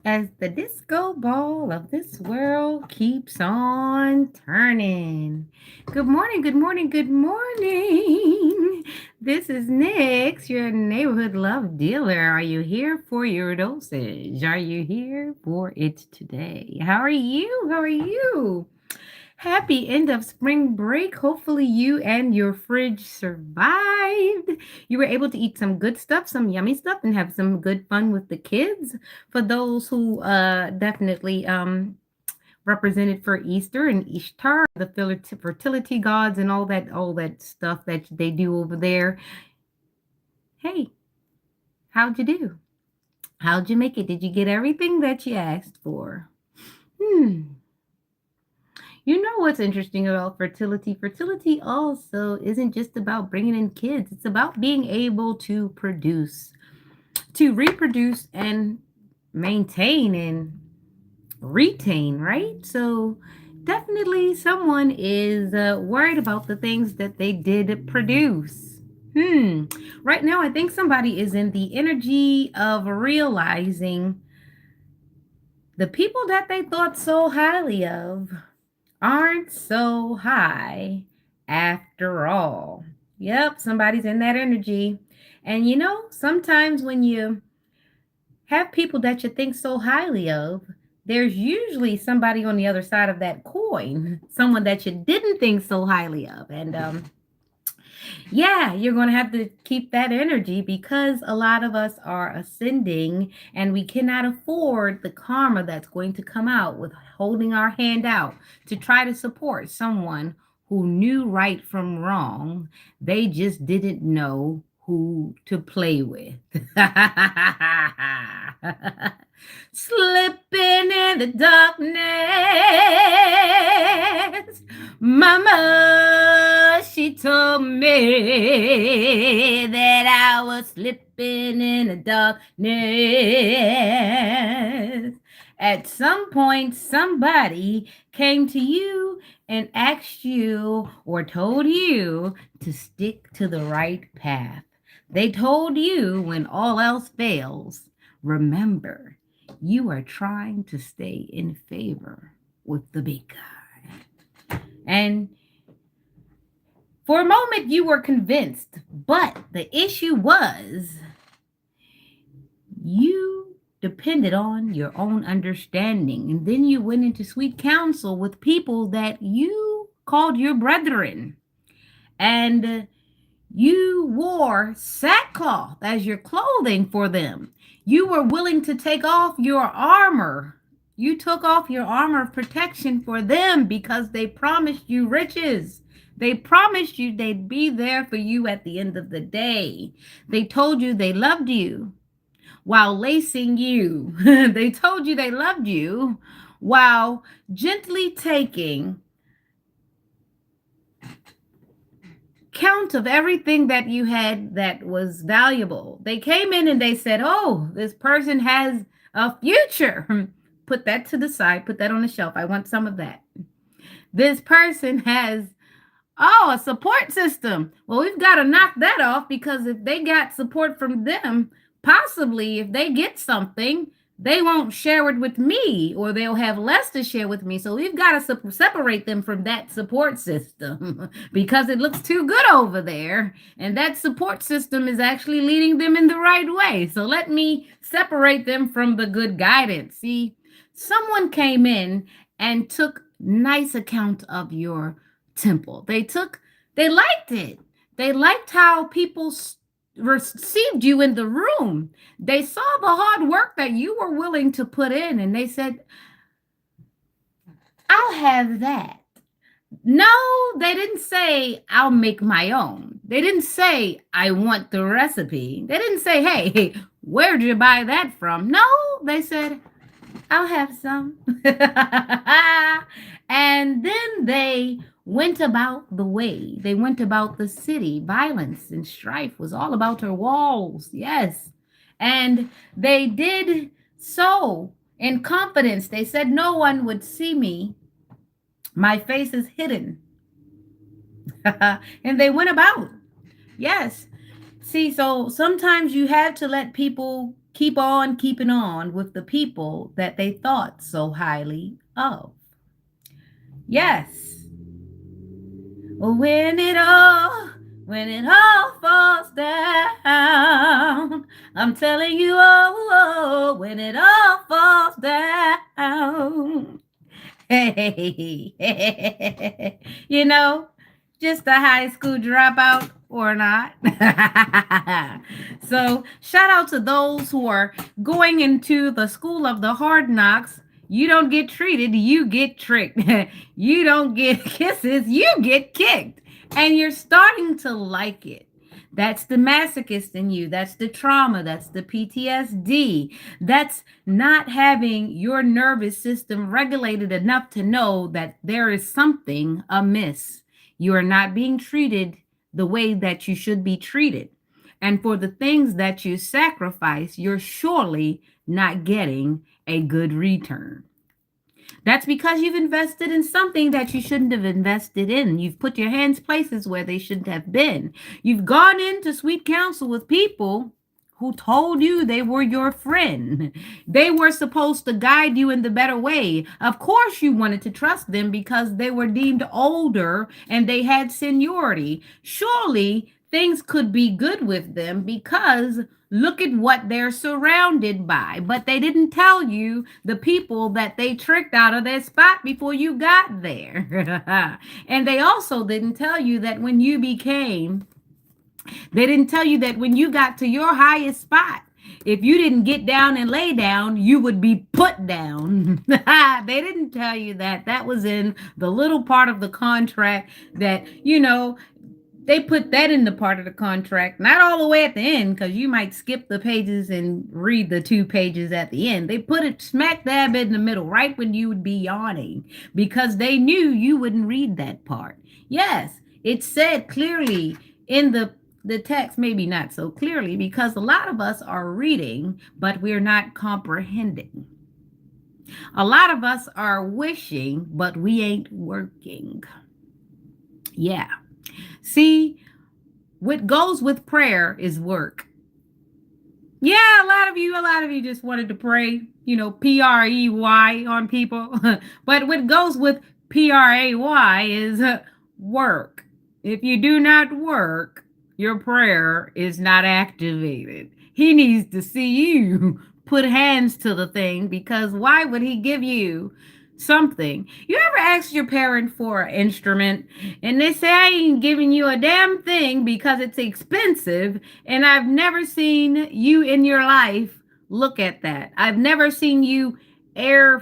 as the disco ball of this world keeps on turning. Good morning, good morning, good morning. This is Nix, your neighborhood love dealer. Are you here for your dosage? Are you here for it today? How are you? How are you? Happy end of spring break. Hopefully, you and your fridge survived. You were able to eat some good stuff, some yummy stuff, and have some good fun with the kids. For those who definitely represented for Easter and Ishtar, the fertility gods, and all that stuff that they do over there. Hey, how'd you do? How'd you make it? Did you get everything that you asked for? Hmm. You know what's interesting about fertility? Fertility also isn't just about bringing in kids, it's about being able to produce, to reproduce and maintain and retain, right? So, definitely someone is worried about the things that they did produce. Hmm. Right now, I think somebody is in the energy of realizing the people that they thought so highly of aren't so high after all. Yep, somebody's in that energy. And sometimes when you have people that you think so highly of, there's usually somebody on the other side of that coin, someone that you didn't think so highly of. And yeah, you're going to have to keep that energy because a lot of us are ascending and we cannot afford the karma that's going to come out with holding our hand out to try to support someone who knew right from wrong. They just didn't know who to play with. Slipping in the darkness. Mama, she told me that I was slipping in the darkness. At some point, somebody came to you and asked you or told you to stick to the right path. They told you when all else fails, remember, you are trying to stay in favor with the big guy. And for a moment, you were convinced, but the issue was you depended on your own understanding. And then you went into sweet counsel with people that you called your brethren. And you wore sackcloth as your clothing for them. You were willing to take off your armor. You took off your armor of protection for them because they promised you riches. They promised you they'd be there for you at the end of the day. They told you they loved you while lacing you. They told you they loved you while gently taking count of everything that you had that was valuable. They came in and they said, "Oh, this person has a future." Put that to the side, put that on the shelf. I want some of that. This person has, oh, a support system. Well, we've got to knock that off because if they got support from them, possibly if they get something, they won't share it with me or they'll have less to share with me. So we've got to separate them from that support system because it looks too good over there. And that support system is actually leading them in the right way. So let me separate them from the good guidance. See, someone came in and took nice account of your temple. They liked it. They liked how people received you in the room. They saw the hard work that you were willing to put in, and they said, I'll have that. No, they didn't say, I'll make my own. They didn't say, I want the recipe. They didn't say, hey, where'd you buy that from? No, they said, I'll have some. And then they went about the way. They went about the city. Violence and strife was all about her walls. Yes. And they did so in confidence. They said, no one would see me. My face is hidden. And they went about. Yes. See, so sometimes you have to let people keep on keeping on with the people that they thought so highly of. Yes, when it all when it all falls down, I'm telling you, oh, when it all falls down. Hey, you know, just a high school dropout or not. So, shout out to those who are going into the school of the hard knocks. You don't get treated, you get tricked. You don't get kisses, you get kicked. And you're starting to like it. That's the masochist in you. That's the trauma. That's the PTSD. That's not having your nervous system regulated enough to know that there is something amiss. You are not being treated the way that you should be treated. And for the things that you sacrifice, you're surely not getting a good return. That's because you've invested in something that you shouldn't have invested in. You've put your hands places where they shouldn't have been. You've gone into sweet counsel with people who told you they were your friend. They were supposed to guide you in the better way. Of course, you wanted to trust them because they were deemed older and they had seniority. Surely things could be good with them because look at what they're surrounded by. But they didn't tell you the people that they tricked out of their spot before you got there. And they also didn't tell you that when you became they didn't tell you that when you got to your highest spot, if you didn't get down and lay down, you would be put down. They didn't tell you that. That was in the little part of the contract that, they put that in the part of the contract, not all the way at the end, because you might skip the pages and read the 2 pages at the end. They put it smack dab in the middle, right when you would be yawning, because they knew you wouldn't read that part. Yes, it said clearly in the text, maybe not so clearly, because a lot of us are reading, but we're not comprehending. A lot of us are wishing, but we ain't working. Yeah. See, what goes with prayer is work. Yeah, a lot of you just wanted to pray, prey on people. But what goes with pray is work. If you do not work, your prayer is not activated. He needs to see you put hands to the thing, because why would he give you something? You ever asked your parent for an instrument and they say, I ain't giving you a damn thing because it's expensive, and I've never seen you in your life look at that. I've never seen you air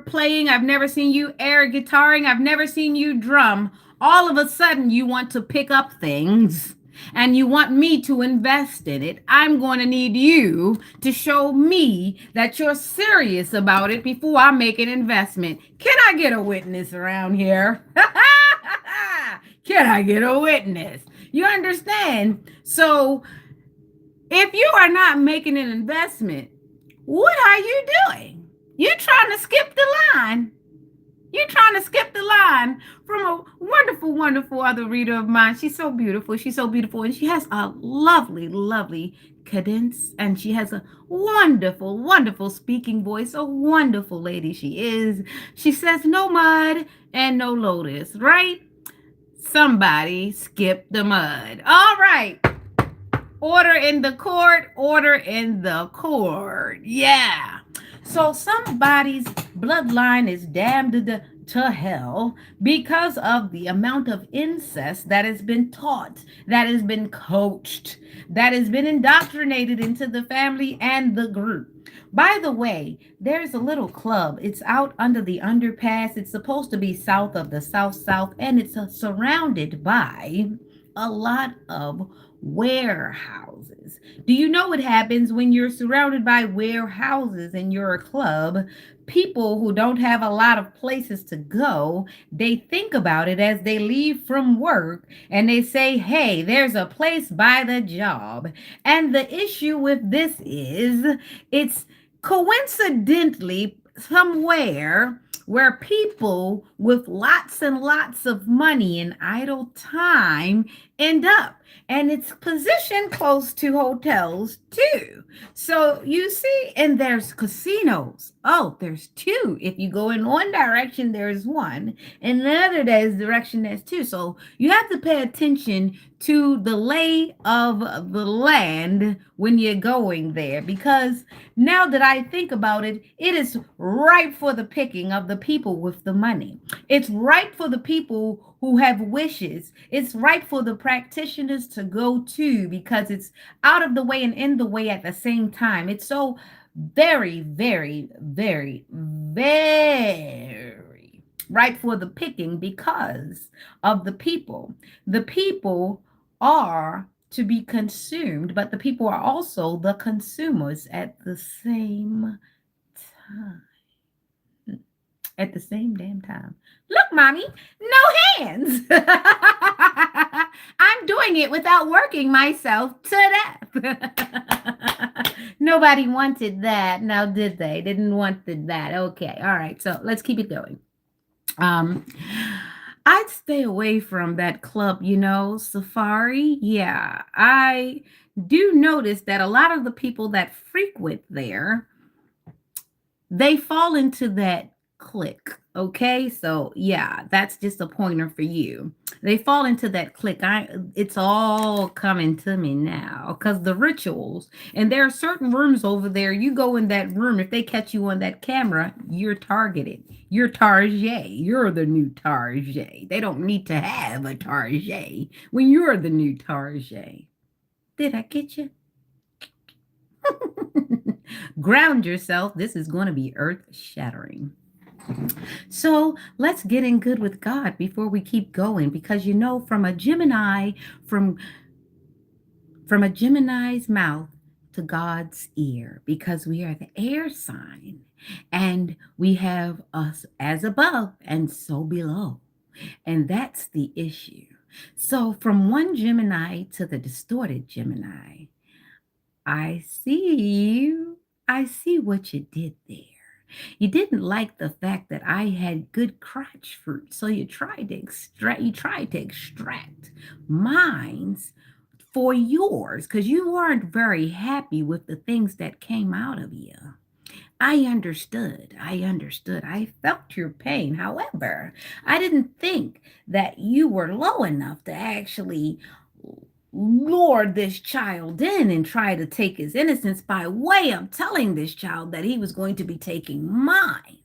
playing. I've never seen you air guitaring. I've never seen you drum. All of a sudden you want to pick up things and you want me to invest in it. I'm going to need you to show me that you're serious about it before I make an investment. Can I get a witness around here? Can I get a witness? You understand? So if you are not making an investment, what are you doing? You're trying to skip the line. You're trying to skip the line from a wonderful, wonderful other reader of mine. She's so beautiful. She's so beautiful. And she has a lovely, lovely cadence. And she has a wonderful, wonderful speaking voice. A wonderful lady she is. She says no mud and no lotus, right? Somebody skip the mud. All right. Order in the court. Order in the court. Yeah. So somebody's bloodline is damned to hell because of the amount of incest that has been taught, that has been coached, that has been indoctrinated into the family and the group. By the way, there's a little club. It's out under the underpass. It's supposed to be south of the South, and it's surrounded by a lot of warehouses. Do you know what happens when you're surrounded by warehouses and you're a club? People who don't have a lot of places to go, they think about it as they leave from work and they say, hey, there's a place by the job. And the issue with this is it's coincidentally somewhere where people with lots and lots of money and idle time end up. And it's positioned close to hotels too. So you see, and there's casinos. Oh, there's two. If you go in one direction, there's one. In the other direction, there's two. So you have to pay attention to the lay of the land when you're going there, because now that I think about it, it is ripe for the picking of the people with the money. It's right for the people who have wishes. It's right for the practitioners to go to, because it's out of the way and in the way at the same time. It's so very, very, very, very ripe for the picking because of the people. The people are to be consumed, but the people are also the consumers at the same time. At the same damn time. Look, mommy, no hands. I'm doing it without working myself to death. Nobody wanted that. Now, did they? Didn't wanted that. Okay. All right. So let's keep it going. Um, I'd stay away from that club, Safari. Yeah, I do notice that a lot of the people that frequent there, they fall into that clique. Okay, so yeah, that's just a pointer for you. They fall into that clique. It's all coming to me now because the rituals, and there are certain rooms over there. You go in that room, if they catch you on that camera, you're targeted. You're Tarjay. You're the new Tarjay. They don't need to have a Tarjay when you're the new Tarjay. Did I get you? Ground yourself. This is going to be earth shattering. So let's get in good with God before we keep going, because from a Gemini, from a Gemini's mouth to God's ear, because we are the air sign, and we have us as above and so below. And that's the issue. So from one Gemini to the distorted Gemini, I see I see what you did there. You didn't like the fact that I had good crotch fruit, so you tried to extract mines for yours because you weren't very happy with the things that came out of you. I understood. I understood. I felt your pain. However, I didn't think that you were low enough to actually lure this child in and try to take his innocence by way of telling this child that he was going to be taking mines.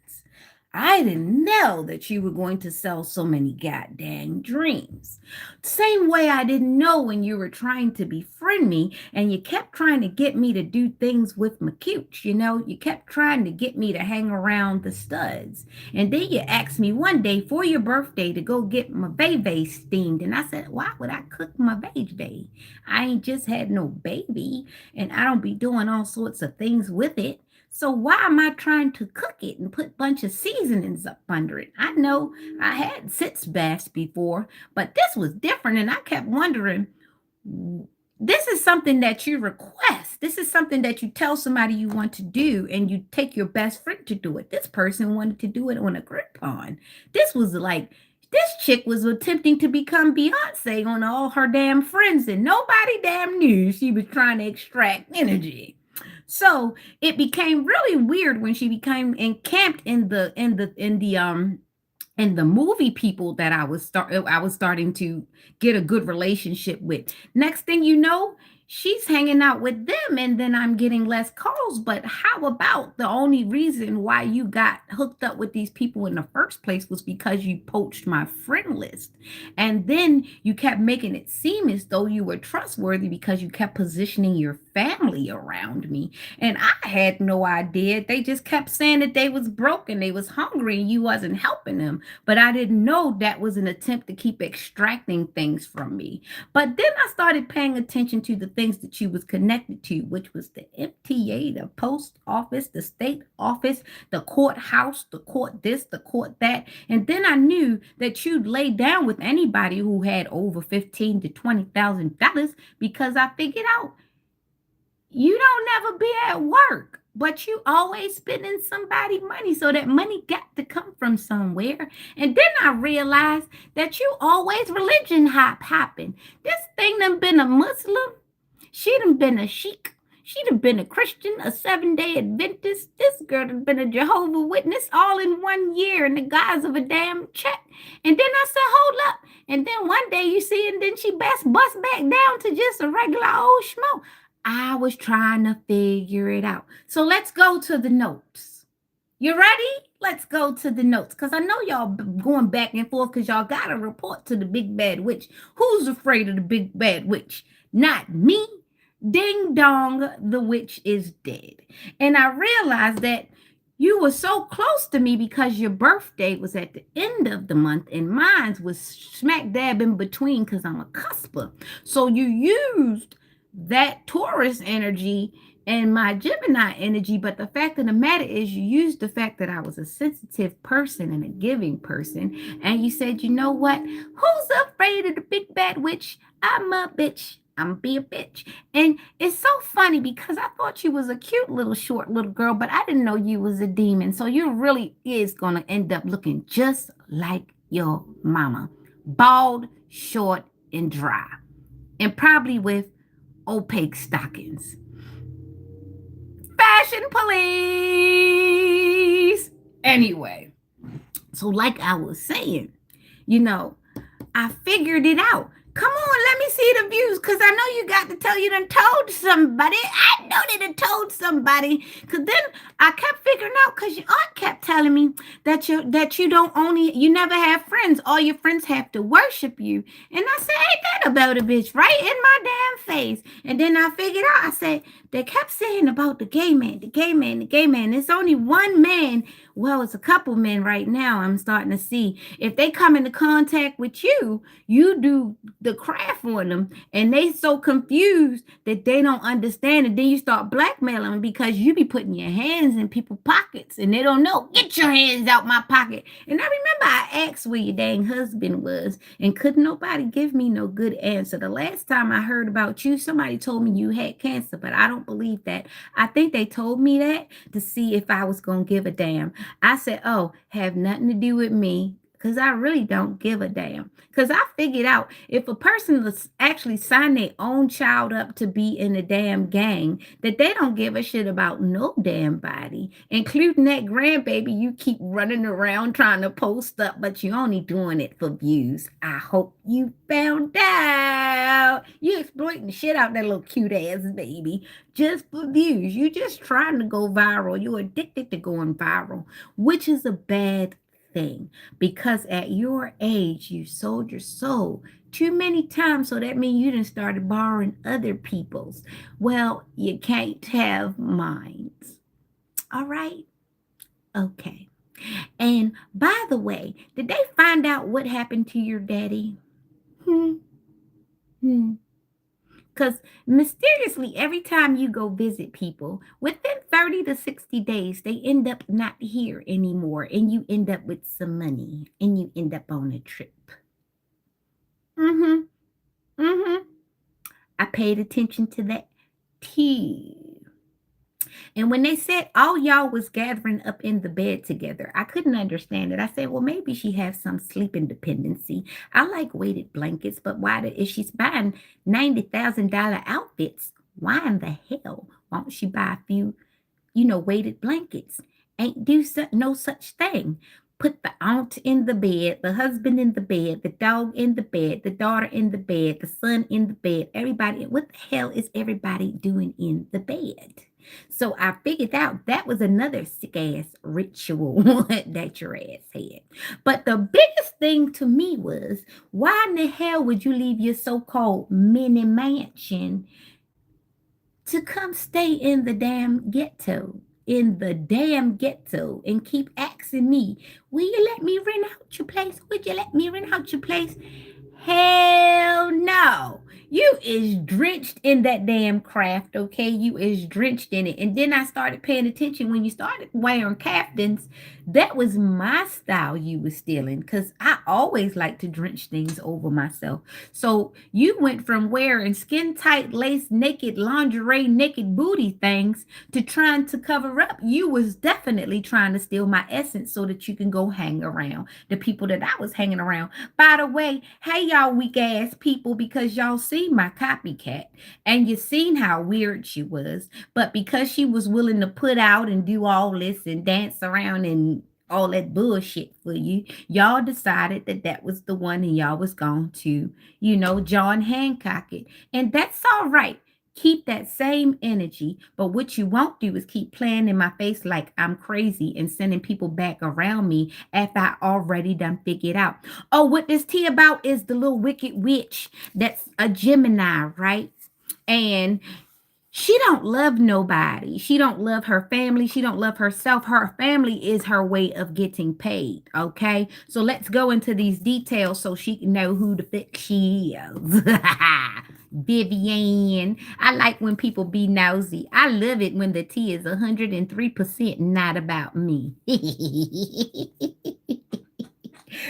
I didn't know that you were going to sell so many goddamn dreams. Same way I didn't know when you were trying to befriend me and you kept trying to get me to do things with my cooch. You kept trying to get me to hang around the studs. And then you asked me one day for your birthday to go get my baby steamed. And I said, why would I cook my baby? I ain't just had no baby and I don't be doing all sorts of things with it. So why am I trying to cook it and put a bunch of seasonings up under it? I know I had sitz baths before, but this was different. And I kept wondering, this is something that you request. This is something that you tell somebody you want to do and you take your best friend to do it. This person wanted to do it on a Groupon. This was like, this chick was attempting to become Beyonce on all her damn friends and nobody damn knew she was trying to extract energy. So it became really weird when she became encamped in the movie people that I was starting to get a good relationship with. Next thing you know, she's hanging out with them and then I'm getting less calls. But how about the only reason why you got hooked up with these people in the first place was because you poached my friend list. And then you kept making it seem as though you were trustworthy because you kept positioning your family around me. And I had no idea. They just kept saying that they was broken, they was hungry, and you wasn't helping them. But I didn't know that was an attempt to keep extracting things from me. But then I started paying attention to the things that you was connected to, which was the MTA, the post office, the state office, the courthouse, the court this, the court that. And then I knew that you'd lay down with anybody who had over $15,000 to $20,000 because I figured out you don't never be at work. but you always spending somebody money. So that money got to come from somewhere. And then I realized that you always religion hopping. This thing done been a Muslim. She done been a sheik. She done been a Christian, a 7-day Adventist. This girl done been a Jehovah Witness all in 1 year in the guise of a damn check. And then I said, hold up. And then one day you see, and then she bust back down to just a regular old schmo. I was trying to figure it out. So let's go to the notes. You ready? Let's go to the notes. Because I know y'all going back and forth because y'all got to report to the big bad witch. Who's afraid of the big bad witch? Not me. Ding dong, the witch is dead. And I realized that you were so close to me because your birthday was at the end of the month and mine was smack dab in between because I'm a cusper. So you used that Taurus energy and my Gemini energy. But the fact of the matter is you used the fact that I was a sensitive person and a giving person. And you said, you know what? Who's afraid of the big bad witch? I'm a bitch. I'm be a bitch. And it's so funny because I thought you was a cute little short little girl, but I didn't know you was a demon. So you really is going to end up looking just like your mama. Bald, short, and dry. And probably with opaque stockings. Fashion police. Anyway, so like I was saying, I figured it out. Come on, let me see the views, because I know you got to tell you done told somebody. I know they done told somebody. Because then I kept figuring out, because your aunt kept telling me that you you never have friends. All your friends have to worship you. And I said, ain't that about a bitch? Right in my damn face. And then I figured out, I said, they kept saying about the gay man, the gay man, the gay man. It's only one man. Well, it's a couple men right now I'm starting to see. If they come into contact with you, you do the craft on them, and they so confused that they don't understand. And then you start blackmailing them because you be putting your hands in people's pockets, and they don't know. Get your hands out my pocket. And I remember I asked where your dang husband was, and couldn't nobody give me no good answer. The last time I heard about you, somebody told me you had cancer, but I don't believe that. I think they told me that to see if I was going to give a damn. I said, oh, have nothing to do with me, because I really don't give a damn. Because I figured out if a person actually sign their own child up to be in a damn gang, that they don't give a shit about no damn body, including that grandbaby you keep running around trying to post up, but you only doing it for views. I hope you found out. You exploiting the shit out that little cute ass baby just for views. You just trying to go viral. You're addicted to going viral, which is a bad thing, because at your age you sold your soul too many times. So that means you done started borrowing other people's. Well, you can't have mines. All right. Okay. And by the way, did they find out what happened to your daddy? Because mysteriously, every time you go visit people, within 30 to 60 days, they end up not here anymore. And you end up with some money. And you end up on a trip. I paid attention to that too. And when they said all y'all was gathering up in the bed together, I couldn't understand it. I said, well, maybe she has some sleeping dependency. I like weighted blankets, but if she's buying $90,000 outfits, why in the hell won't she buy a few, weighted blankets? Ain't no such thing. Put the aunt in the bed, the husband in the bed, the dog in the bed, the daughter in the bed, the son in the bed, everybody. What the hell is everybody doing in the bed? So I figured out that was another sick ass ritual that your ass had. But the biggest thing to me was, why in the hell would you leave your so-called mini mansion to come stay in the damn ghetto? And keep asking me, will you let me rent out your place? Would you let me rent out your place? Hell no. You is drenched in that damn craft, okay? You is drenched in it. And then I started paying attention when you started wearing caftans. That was my style you was stealing because I always like to drench things over myself. So you went from wearing skin tight lace, naked lingerie, naked booty things to trying to cover up. You was definitely trying to steal my essence so that you can go hang around the people that I was hanging around. By the way, hey y'all weak ass people, because y'all seen my copycat and you seen how weird she was. But because she was willing to put out and do all this and dance around and all that bullshit for you, y'all decided that that was the one and y'all was going to, John Hancock it. And that's all right. Keep that same energy. But what you won't do is keep playing in my face like I'm crazy and sending people back around me after I already done figured out. Oh, what this tea about is the little wicked witch that's a Gemini, right? And she don't love nobody. She don't love her family. She don't love herself. Her family is her way of getting paid. Okay. So let's go into these details so she can know who the fuck she is. Vivian. I like when people be nosy. I love it when the tea is 103% not about me.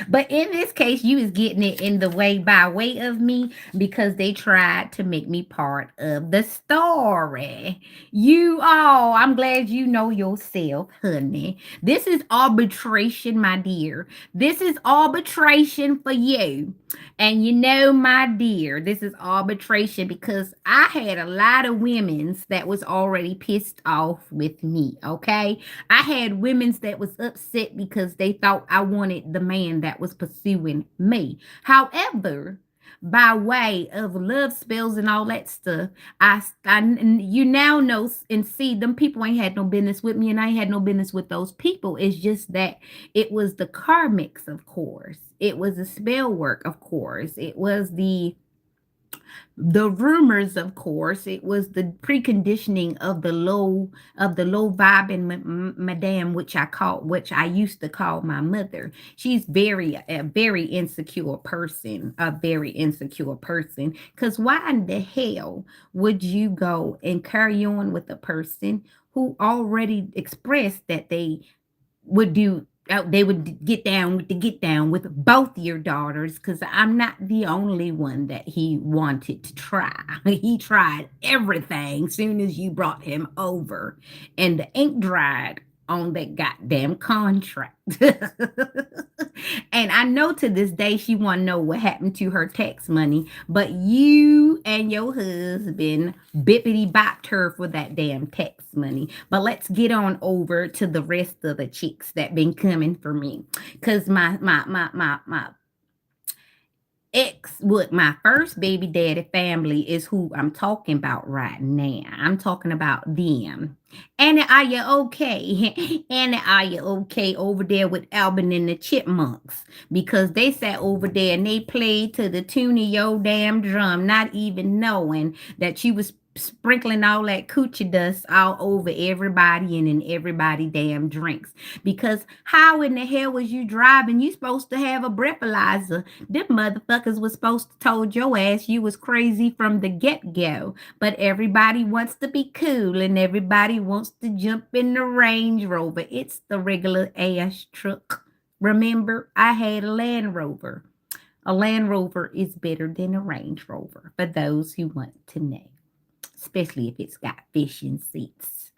But in this case, you is getting it in the way by way of me because they tried to make me part of the story. You all, I'm glad you know yourself, honey. This is arbitration, my dear. This is arbitration for you. And you know, my dear, this is arbitration because I had a lot of women's that was already pissed off with me, okay? I had women's that was upset because they thought I wanted the man that was pursuing me. However, by way of love spells and all that stuff, you now know and see them people ain't had no business with me, and I ain't had no business with those people. It's just that it was the karmics, of course. It was the spell work, of course. It was the rumors, of course. It was the preconditioning of the low vibing madame, which I used to call my mother. She's a very insecure person, a very insecure person. Because why in the hell would you go and carry on with a person who already expressed that would do they would get down with both your daughters, because I'm not the only one that he wanted to try. He tried everything soon as you brought him over, and the ink dried on that goddamn contract. And I know to this day she want to know what happened to her tax money, but you and your husband bippity bopped her for that damn tax money. But let's get on over to the rest of the chicks that been coming for me, because my my first baby daddy family is who I'm talking about right now. I'm talking about them. And are you okay? And are you okay over there with Alvin and the Chipmunks? Because they sat over there and they played to the tune of your damn drum, not even knowing that you was sprinkling all that coochie dust all over everybody and in everybody damn drinks. Because how in the hell was you driving? You supposed to have a breathalyzer. Them motherfuckers was supposed to told your ass you was crazy from the get-go. But everybody wants to be cool and everybody wants to jump in the Range Rover. It's the regular ass truck. Remember, I had a Land Rover. A Land Rover is better than a Range Rover, for those who want to know, especially if it's got fishing seats.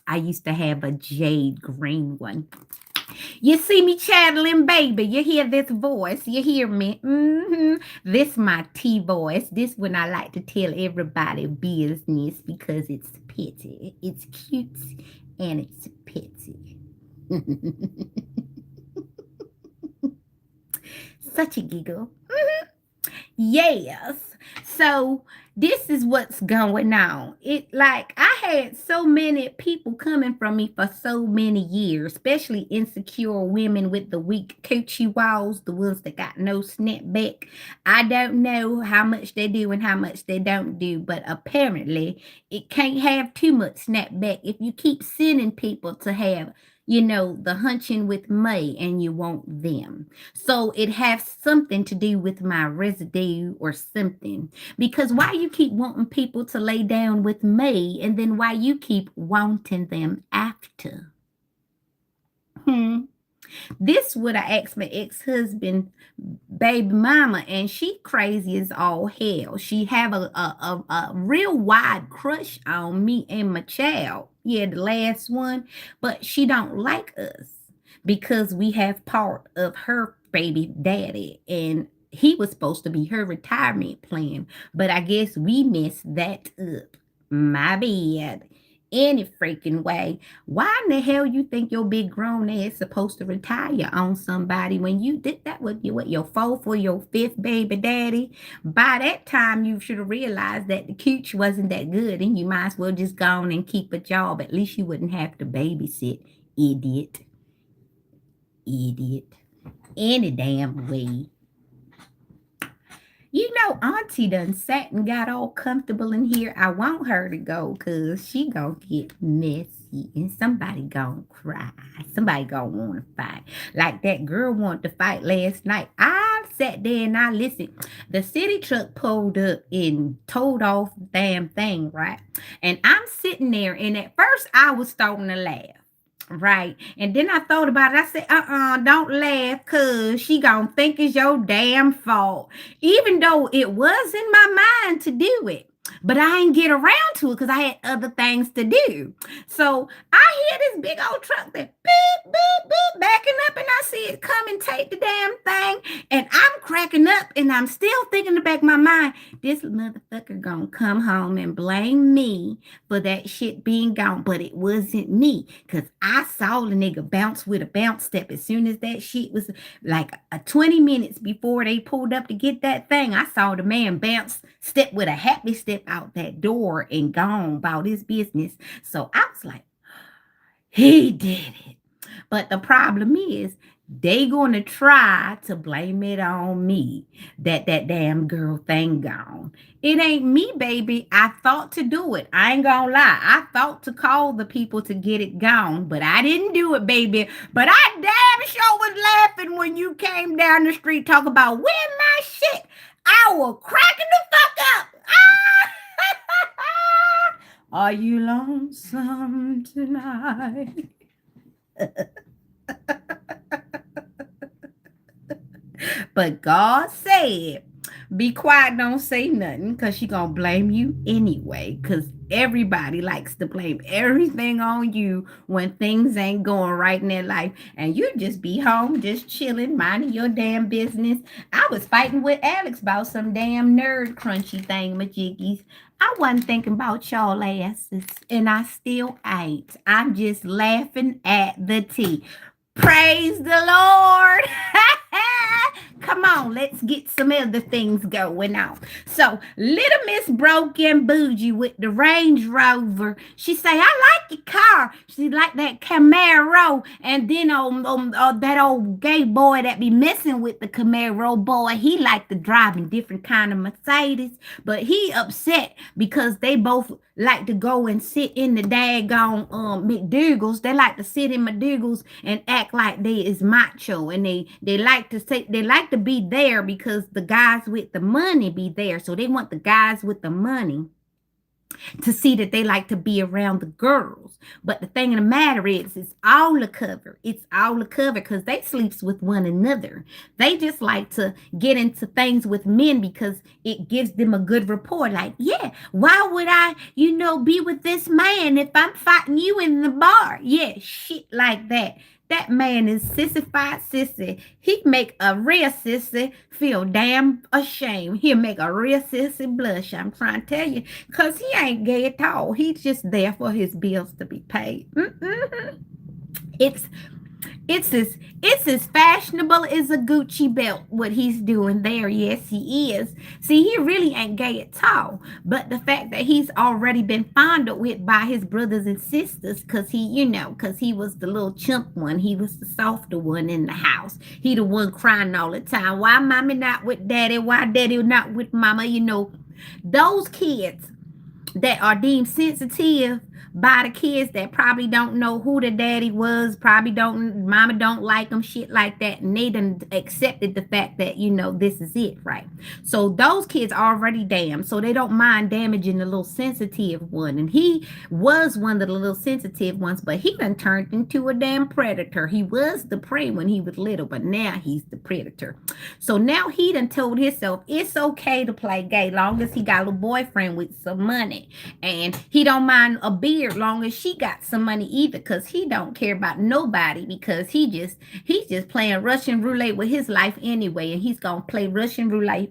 I used to have a jade green one. You see me channeling, baby. You hear this voice. You hear me. This my T voice. This when I like to tell everybody business because it's petty. It's cute and it's petty. Such a giggle. Yes. So This is what's going on. It like I had so many people coming from me for so many years, especially insecure women with the weak coochie walls, the ones that got no snapback. I don't know how much they do and how much they don't do, but apparently it can't have too much snapback if you keep sending people to have, the hunching with me and you want them. So it has something to do with my residue or something. Because why you keep wanting people to lay down with me and then why you keep wanting them after? Hmm. This would I asked my ex-husband, baby mama, and she crazy as all hell. She have a real wide crush on me and my child. Yeah, the last one, but she don't like us because we have part of her baby daddy, and he was supposed to be her retirement plan, but I guess we messed that up. My bad. Any freaking way. Why in the hell you think your big grown ass supposed to retire on somebody when you did that with your fourth or your fifth baby daddy? By that time, you should have realized that the cooch wasn't that good, and you might as well just go on and keep a job. At least you wouldn't have to babysit, idiot, idiot. Any damn way. Auntie done sat and got all comfortable in here. I want her to go because she gonna get messy and somebody gonna cry. Somebody gonna want to fight. Like that girl wanted to fight last night. I sat there and I listened. The city truck pulled up and towed off the damn thing, right? And I'm sitting there and at first I was starting to laugh. Right. And then I thought about it. I said, don't laugh, cause she gonna think it's your damn fault. Even though it was in my mind to do it. But I ain't get around to it because I had other things to do. So I hear this big old truck that beep, beep, beep, backing up, and I see it come and take the damn thing. And I'm cracking up, and I'm still thinking in the back of my mind, this motherfucker gonna come home and blame me for that shit being gone. But it wasn't me because I saw the nigga bounce with a bounce step as soon as that shit was like 20 minutes before they pulled up to get that thing. I saw the man bounce step with a happy step out that door and gone about his business. So I was like, he did it. But the problem is, they gonna try to blame it on me that damn girl thing gone. It ain't me, baby. I thought to do it. I ain't gonna lie. I thought to call the people to get it gone, but I didn't do it, baby. But I damn sure was laughing when you came down the street talking about where my shit. I was cracking the fuck up. Are you lonesome tonight? But God said, be quiet, don't say nothing, because she gonna blame you anyway. Because everybody likes to blame everything on you when things ain't going right in their life. And you just be home, just chilling, minding your damn business. I was fighting with Alex about some damn nerd crunchy thing, majiggies. I wasn't thinking about y'all asses, and I still ain't. I'm just laughing at the tea. Praise the Lord. Come on, let's get some other things going on. So, little Miss Broken Bougie with the Range Rover, she say, I like your car. She like that Camaro. And then that old gay boy that be messing with the Camaro boy, he like to drive in different kind of Mercedes. But he upset because they both like to go and sit in the daggone McDougal's. They like to sit in McDougal's and act like they is macho, and they like to say they like to be there because the guys with the money be there. So they want the guys with the money to see that they like to be around the girls. But the thing of the matter is, it's all a cover. It's all a cover because they sleeps with one another. They just like to get into things with men because it gives them a good rapport. Like, yeah, why would I, be with this man if I'm fighting you in the bar? Yeah, shit like that. That man is sissified sissy. He make a real sissy feel damn ashamed. He'll make a real sissy blush. I'm trying to tell you. Because he ain't gay at all. He's just there for his bills to be paid. It's It's as fashionable as a Gucci belt what he's doing there. Yes, he is. See, he really ain't gay at all. But the fact that he's already been fondled with by his brothers and sisters, cause cause he was the little chimp one. He was the softer one in the house. He the one crying all the time. Why mommy not with daddy? Why daddy not with mama? Those kids that are deemed sensitive by the kids that probably don't know who the daddy was, probably don't, mama don't like them, shit like that, and they done accepted the fact that this is it, right? So those kids already damned, so they don't mind damaging the little sensitive one, and he was one of the little sensitive ones, but he done turned into a damn predator. He was the prey when he was little, but now he's the predator. So now he done told himself it's okay to play gay long as he got a little boyfriend with some money, and he don't mind a beard long as she got some money either, because he don't care about nobody, because he's just playing Russian roulette with his life anyway, and he's gonna play Russian roulette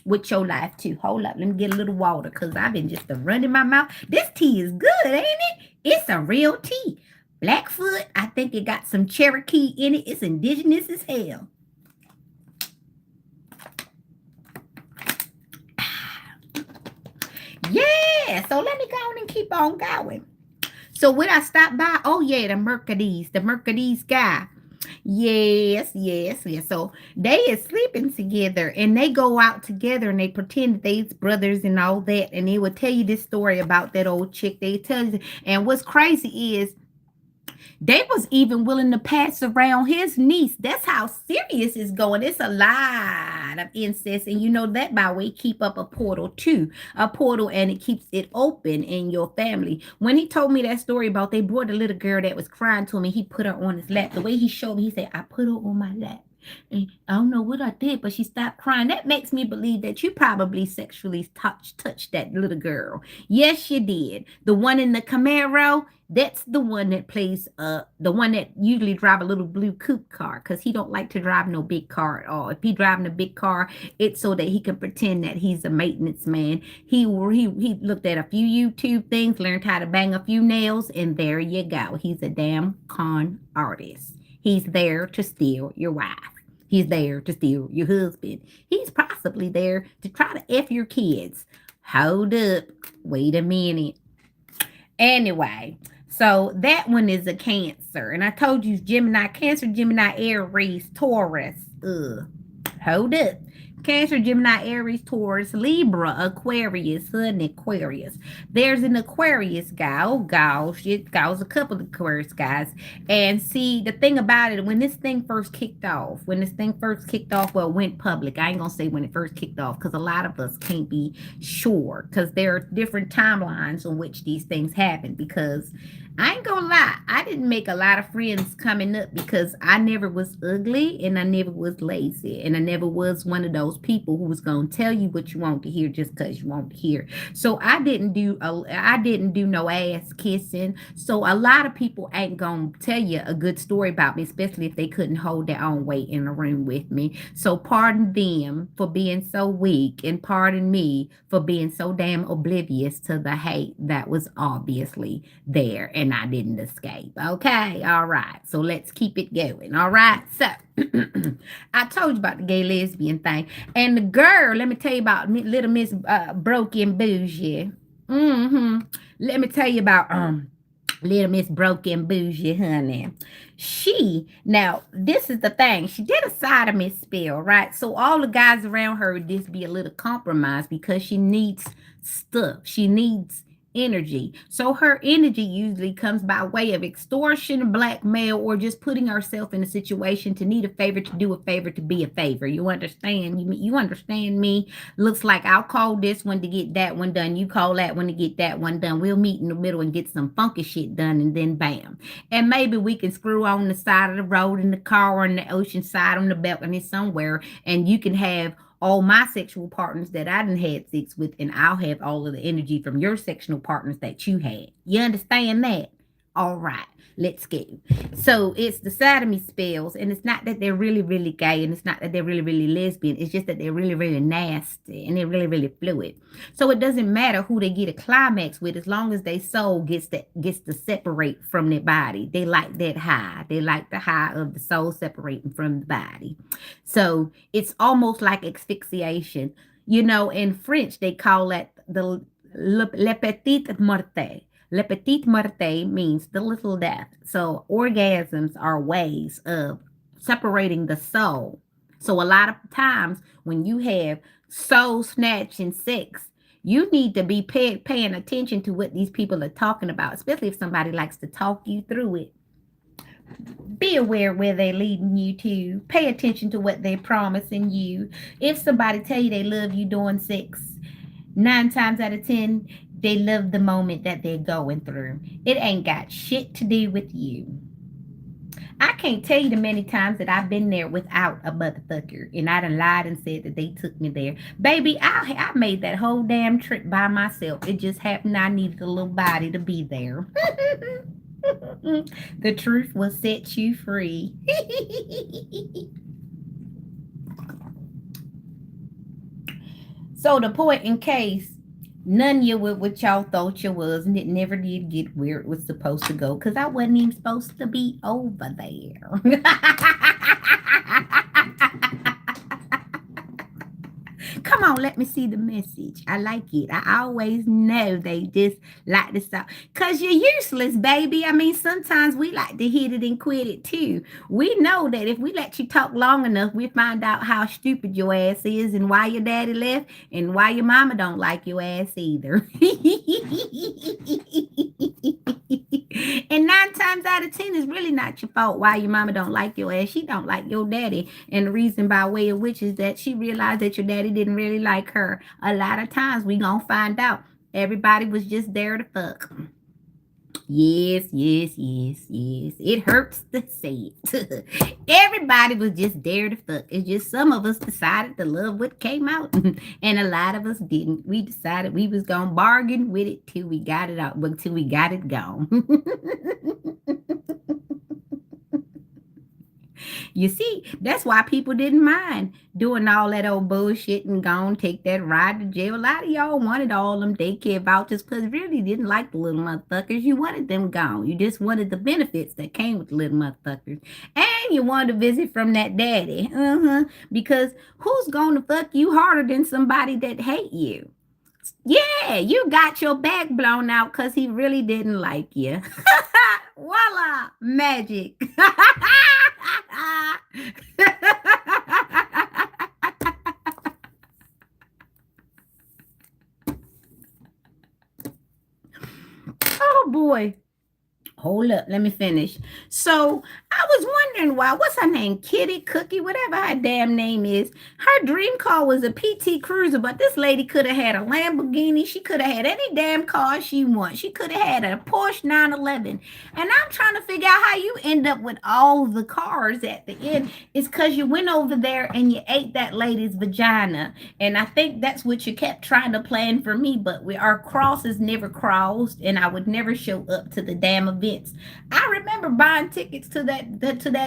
with your life too. Hold up, let me get a little water, because I've been just running my mouth. This tea is good, ain't it? It's a real tea. Blackfoot, I think it got some Cherokee in it. It's indigenous as hell. Yeah, so let me go on and keep on going. So when I stopped by, oh yeah, the Mercedes guy. Yes, yes, yes. So they is sleeping together, and they go out together, and they pretend that they's brothers and all that, and they will tell you this story about that old chick. They tell you, and what's crazy is they was even willing to pass around his niece. That's how serious it's going. It's a lot of incest, and you know that by way keep up a portal too, a portal, and it keeps it open in your family. When he told me that story about they brought a little girl that was crying to him, and he put her on his lap. The way he showed me, he said, "I put her on my lap." And I don't know what I did, but she stopped crying. That makes me believe that you probably sexually touched that little girl. Yes, you did. The one in the Camaro, that's the one that plays the one that usually drive a little blue coupe car, because he don't like to drive no big car at all. If he driving a big car, it's so that he can pretend that he's a maintenance man. He looked at a few YouTube things, learned how to bang a few nails, and there you go. He's a damn con artist. He's there to steal your wife. He's there to steal your husband. He's possibly there to try to F your kids. Hold up. Wait a minute. Anyway, so that one is a Cancer. And I told you Gemini, Cancer, Gemini, Aries, Taurus. Ugh. Hold up. Cancer, Gemini, Aries, Taurus, Libra, Aquarius, Sun, Aquarius. There's an Aquarius guy. Oh gosh, it goes a couple of Aquarius guys. And see, the thing about it, when this thing first kicked off, well, it went public. I ain't gonna say when it first kicked off, because a lot of us can't be sure, because there are different timelines on which these things happen. Because I ain't gonna lie, I didn't make a lot of friends coming up, because I never was ugly, and I never was lazy, and I never was one of those people who was gonna tell you what you want to hear just because you want to hear. So I didn't do no ass kissing. So a lot of people ain't gonna tell you a good story about me, especially if they couldn't hold their own weight in a room with me. So pardon them for being so weak, and pardon me for being so damn oblivious to the hate that was obviously there, and I didn't escape. Okay, all right. So let's keep it going. All right. So I told you about the gay lesbian thing, and the girl. Let me tell you about little Miss Broken Bougie. Mm-hmm. Let me tell you about little Miss Broken Bougie, honey. This is the thing. She did a sodomy spell, right? So all the guys around her would just be a little compromised, because she needs stuff. She needs energy. So her energy usually comes by way of extortion, blackmail, or just putting herself in a situation to need a favor, to do a favor, to be a favor. You understand? You understand me? Looks like I'll call this one to get that one done. You call that one to get that one done. We'll meet in the middle and get some funky shit done, and then bam. And maybe we can screw on the side of the road, in the car, or in the ocean side, on the balcony somewhere, and you can have all my sexual partners that I done had sex with, and I'll have all of the energy from your sexual partners that you had. You understand that? All right, let's go. So it's the sodomy spells, and it's not that they're really, really gay, and it's not that they're really, really lesbian. It's just that they're really, really nasty, and they're really, really fluid. So it doesn't matter who they get a climax with, as long as their soul gets to separate from their body. They like that high. They like the high of the soul separating from the body. So it's almost like asphyxiation. In French, they call that the le petit morte. Le petit morte means the little death. So orgasms are ways of separating the soul. So a lot of times when you have soul snatching sex, you need to be paying attention to what these people are talking about, especially if somebody likes to talk you through it. Be aware where they're leading you to. Pay attention to what they're promising you. If somebody tell you they love you during sex, 9 times out of 10, they love the moment that they're going through. It ain't got shit to do with you. I can't tell you the many times that I've been there without a motherfucker, and I done lied and said that they took me there. Baby, I made that whole damn trip by myself. It just happened I needed a little body to be there. The truth will set you free. So the point in case none of you were what y'all thought you was, and it never did get where it was supposed to go, because I wasn't even supposed to be over there. Come on, let me see the message. I like it. I always know they just like to stop. Because you're useless, baby. I mean, sometimes we like to hit it and quit it too. We know that if we let you talk long enough, we find out how stupid your ass is and why your daddy left and why your mama don't like your ass either. And 9 times out of 10 is really not your fault why your mama don't like your ass. She don't like your daddy. And the reason by way of which is that she realized that your daddy didn't really like her. A lot of times we gonna find out everybody was just there to fuck. Yes, yes, yes, yes. It hurts to say it. Everybody was just there to fuck. It's just some of us decided to love what came out, and a lot of us didn't. We decided we was gonna bargain with it till we got it out, but till we got it gone. You see, that's why people didn't mind doing all that old bullshit and go and take that ride to jail. A lot of y'all wanted all them daycare vouchers because you really didn't like the little motherfuckers. You wanted them gone. You just wanted the benefits that came with the little motherfuckers. And you wanted to visit from that daddy. Because who's going to fuck you harder than somebody that hate you? Yeah, you got your back blown out because he really didn't like you. Voila, magic. Oh boy. Hold up, let me finish. So I was wondering why, what's her name? Kitty, Cookie, whatever her damn name is. Her dream car was a PT Cruiser, but this lady could have had a Lamborghini. She could have had any damn car she wants. She could have had a Porsche 911. And I'm trying to figure out how you end up with all the cars at the end. It's because you went over there and you ate that lady's vagina. And I think that's what you kept trying to plan for me, but our crosses never crossed, and I would never show up to the damn event. I remember buying tickets to that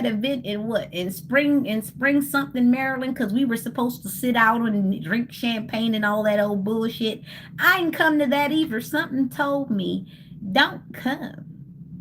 event in spring something Maryland, because we were supposed to sit out and drink champagne and all that old bullshit. I didn't come to that either. Something told me, don't come.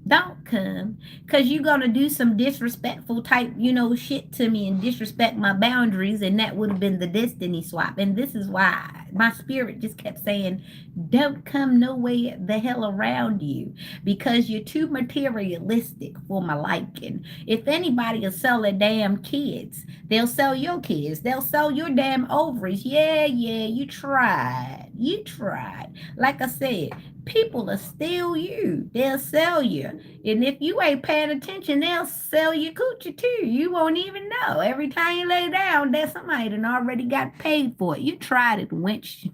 Don't come, because you're going to do some disrespectful type, shit to me and disrespect my boundaries, and that would have been the destiny swap. And this is why my spirit just kept saying, don't come no way the hell around you, because you're too materialistic for my liking. If anybody will sell their damn kids, they'll sell your kids. They'll sell your damn ovaries. Yeah, you tried. You tried. Like I said, people will steal you. They'll sell you. And if you ain't paying attention, they'll sell your coochie too. You won't even know. Every time you lay down, there's somebody that already got paid for it. You tried it, wench.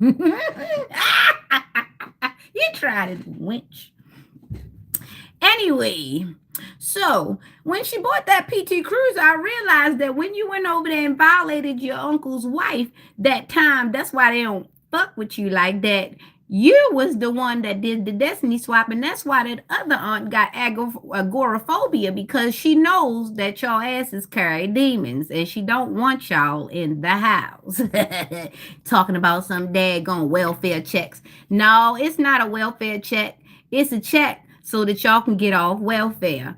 You tried it, wench. Anyway, so when she bought that PT Cruiser, I realized that when you went over there and violated your uncle's wife that time, that's why they don't fuck with you like that. You was the one that did the destiny swap, and that's why that other aunt got agoraphobia, because she knows that y'all asses carry demons, and she don't want y'all in the house. Talking about some daggone welfare checks. No, it's not a welfare check. It's a check so that y'all can get off welfare.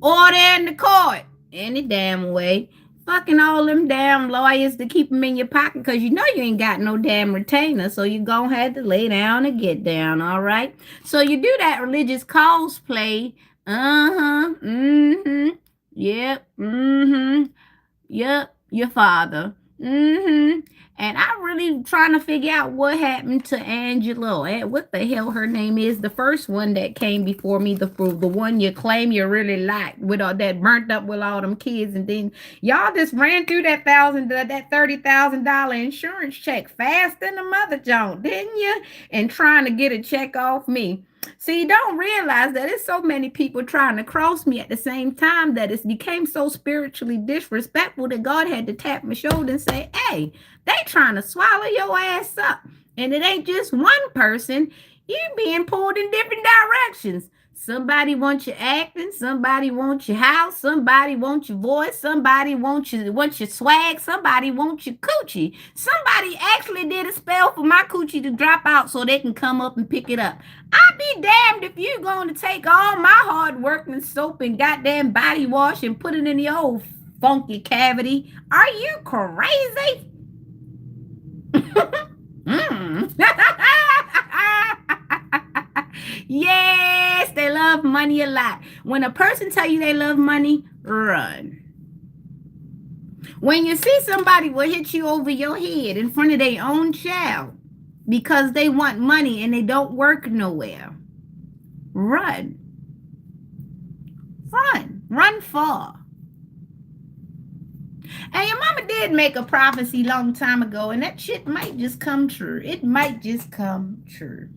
Order in the court any damn way. Fucking all them damn lawyers to keep them in your pocket, because you know you ain't got no damn retainer, so you gonna have to lay down and get down, all right? So you do that religious cosplay. Uh-huh. Mm-hmm. Yep. Mm-hmm. Yep, your father. Mm-hmm. And I'm really trying to figure out what happened to Angela. What the hell her name is? The first one that came before me, the one you claim you really liked, with all that burnt up with all them kids, and then y'all just ran through that $30,000 insurance check fast in the mother joint, didn't you? And trying to get a check off me. See, you don't realize that it's so many people trying to cross me at the same time that it became so spiritually disrespectful that God had to tap my shoulder and say, hey, they trying to swallow your ass up. And it ain't just one person. You being pulled in different directions. Somebody wants your acting, somebody wants your house, somebody wants your voice, somebody wants your swag, somebody wants your coochie. Somebody actually did a spell for my coochie to drop out so they can come up and pick it up. I'll be damned if you're going to take all my hard work and soap and goddamn body wash and put it in the old funky cavity. Are you crazy? Mm. Yes, they love money a lot. When a person tell you they love money, run. When you see somebody will hit you over your head in front of their own child because they want money and they don't work nowhere, run. Run far. And your mama did make a prophecy long time ago, and that shit might just come true. It might just come true.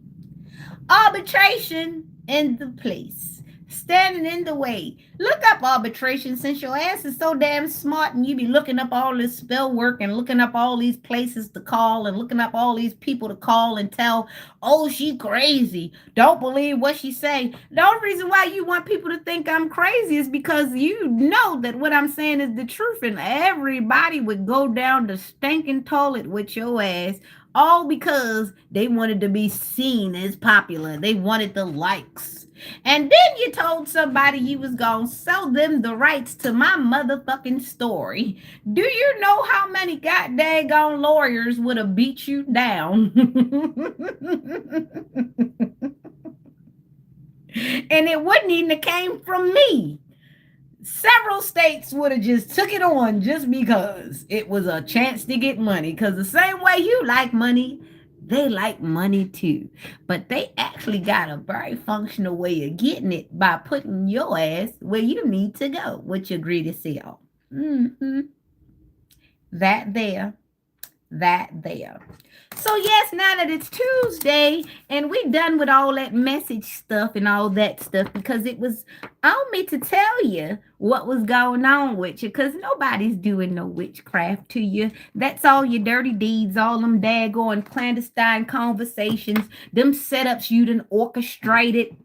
Arbitration in the place, standing in the way. Look up arbitration, since your ass is so damn smart and you be looking up all this spell work and looking up all these places to call and looking up all these people to call and tell, oh, she crazy. Don't believe what she say. The only reason why you want people to think I'm crazy is because you know that what I'm saying is the truth, and everybody would go down the stinking toilet with your ass, all because they wanted to be seen as popular. They wanted the likes. And then you told somebody you was going to sell them the rights to my motherfucking story. Do you know how many goddamn lawyers would have beat you down? And it wouldn't even have came from me. Several states would have just took it on just because it was a chance to get money. Because the same way you like money, they like money too. But they actually got a very functional way of getting it by putting your ass where you need to go with your greedy self. Mm-hmm. That there. That there. So yes, now that it's Tuesday and we done with all that message stuff and all that stuff, because it was on me to tell you what was going on with you, because nobody's doing no witchcraft to you. That's all your dirty deeds, all them daggone clandestine conversations, them setups you done orchestrated,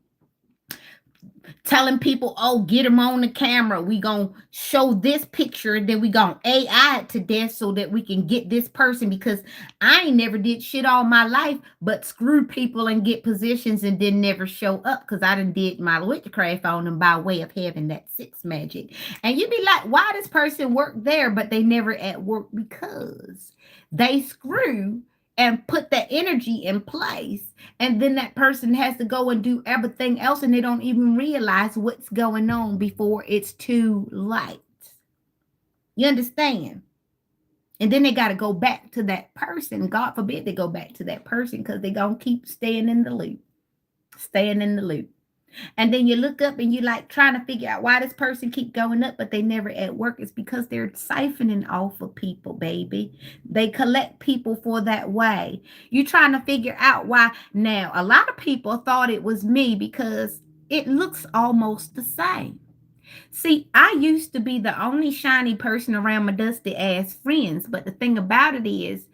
telling people, oh, get them on the camera. We gonna show this picture, then we gonna AI it to death so that we can get this person, because I ain't never did shit all my life but screw people and get positions and then never show up, because I done did my witchcraft on them by way of having that sex magic. And you'd be like, why this person work there but they never at work? Because they screw and put that energy in place, and then that person has to go and do everything else, and they don't even realize what's going on before it's too late. You understand? And then they got to go back to that person. God forbid they go back to that person, because they're going to keep staying in the loop. And then you look up and you like trying to figure out why this person keep going up, but they never at work. It's because they're siphoning off of people, baby. They collect people for that way. You trying to figure out why. Now, a lot of people thought it was me because it looks almost the same. See, I used to be the only shiny person around my dusty ass friends, but the thing about it is,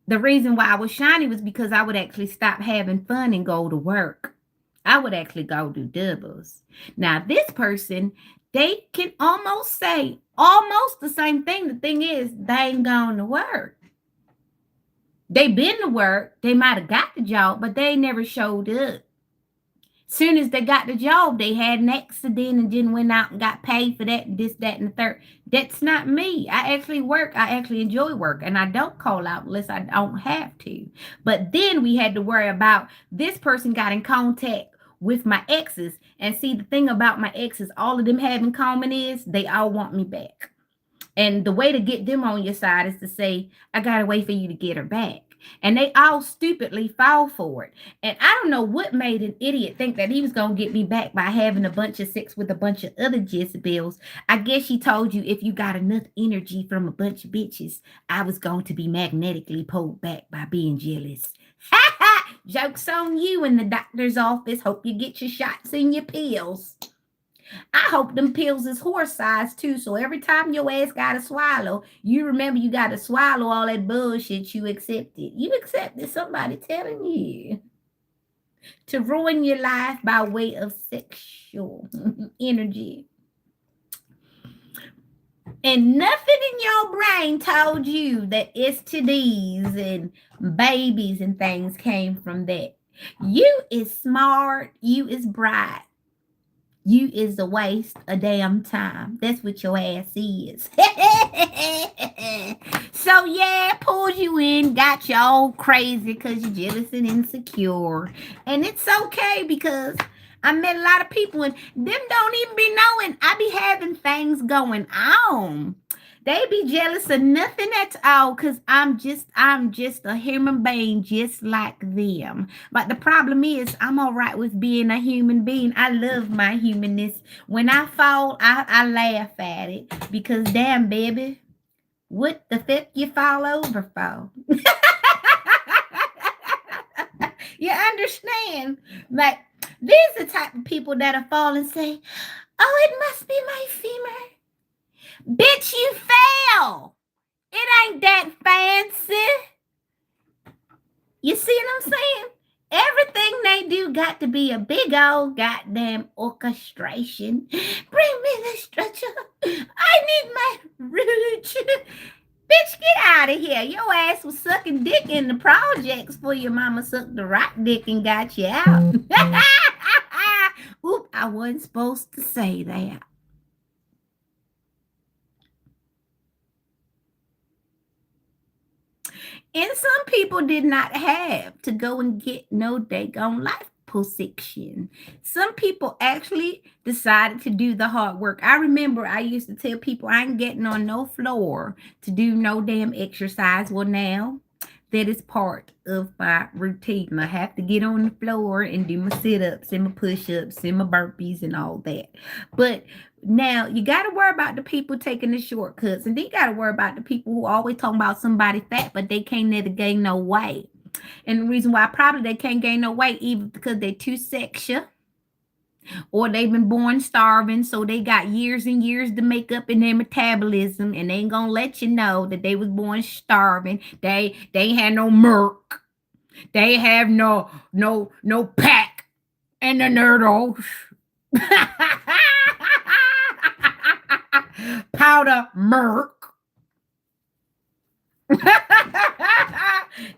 The reason why I was shiny was because I would actually stop having fun and go to work. I would actually go do doubles. Now, this person, they can almost say almost the same thing. The thing is, they ain't going to work. They been to work. They might have got the job, but they never showed up. Soon as they got the job, they had an accident and then went out and got paid for that, this, that, and the third. That's not me. I actually work. I actually enjoy work, and I don't call out unless I don't have to. But then we had to worry about this person got in contact with my exes. And see, the thing about my exes, all of them have in common is they all want me back. And the way to get them on your side is to say, I got to wait for you to get her back. And they all stupidly fall for it. And I don't know what made an idiot think that he was going to get me back by having a bunch of sex with a bunch of other Jezebels. I guess she told you if you got enough energy from a bunch of bitches, I was going to be magnetically pulled back by being jealous. Ha ha! Joke's on you in the doctor's office. Hope you get your shots and your pills. I hope them pills is horse size too. So every time your ass got to swallow, you remember you got to swallow all that bullshit you accepted. You accepted somebody telling you to ruin your life by way of sexual energy. And nothing in your brain told you that STDs and babies and things came from that. You is smart. You is bright. You is a waste of damn time. That's what your ass is. So yeah, pulled you in, got you all crazy because you're jealous and insecure. And it's okay because I met a lot of people and them don't even be knowing I be having things going on. They be jealous of nothing at all because I'm just a human being just like them. But the problem is I'm all right with being a human being. I love my humanness. When I fall, I laugh at it because damn baby, what the fuck you fall over for? You understand? Like these are the type of people that'll fall and say, oh, it must be my femur. Bitch, you fell. It ain't that fancy. You see what I'm saying? Everything they do got to be a big old goddamn orchestration. Bring me the stretcher. I need my rooch. Bitch, get out of here. Your ass was sucking dick in the projects before your mama sucked the rock dick and got you out. Oop, I wasn't supposed to say that. And some people did not have to go and get no daggone life position. Some people actually decided to do the hard work. I remember I used to tell people I ain't getting on no floor to do no damn exercise. Well, now that is part of my routine. I have to get on the floor and do my sit-ups and my push-ups and my burpees and all that. But now you got to worry about the people taking the shortcuts, and then you got to worry about the people who always talking about somebody fat, but they can't never gain no weight. And the reason why probably they can't gain no weight either because they're too sexual or they've been born starving, so they got years and years to make up in their metabolism, and they ain't gonna let you know that they was born starving. They ain't had no milk. They have no pack and the nerdles. Powder merc.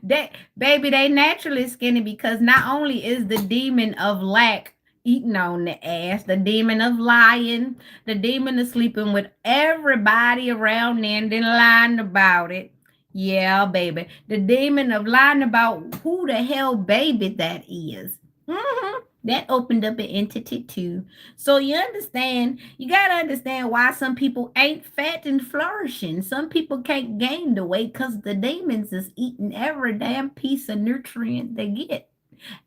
That baby, they naturally skinny because not only is the demon of lack eating on the ass, the demon of lying, the demon of sleeping with everybody around there and then lying about it. Yeah, baby. The demon of lying about who the hell baby that is. That opened up an entity too. So you understand, you gotta understand why some people ain't fat and flourishing. Some people can't gain the weight because the demons is eating every damn piece of nutrient they get.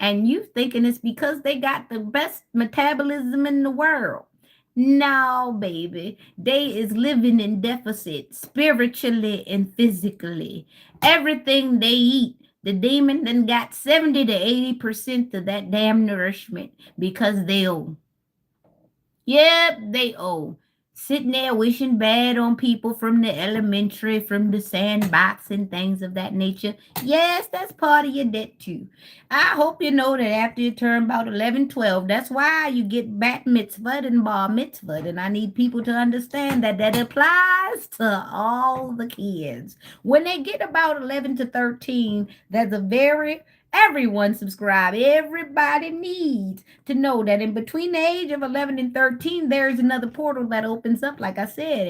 And you thinking it's because they got the best metabolism in the world. No, baby. They is living in deficit spiritually and physically. Everything they eat, the demon then got 70 to 80% of that damn nourishment because they owe. Yep, they owe. sitting there wishing bad on people from the elementary, from the sandbox and things of that nature. Yes, that's part of your debt too. I hope you know that after you turn about 11, 12, that's why you get bat mitzvah and bar mitzvah. And I need people to understand that that applies to all the kids. When they get about 11 to 13, that's a very everyone subscribe. Everybody needs to know that in between the age of 11 and 13, there's another portal that opens up. Like I said,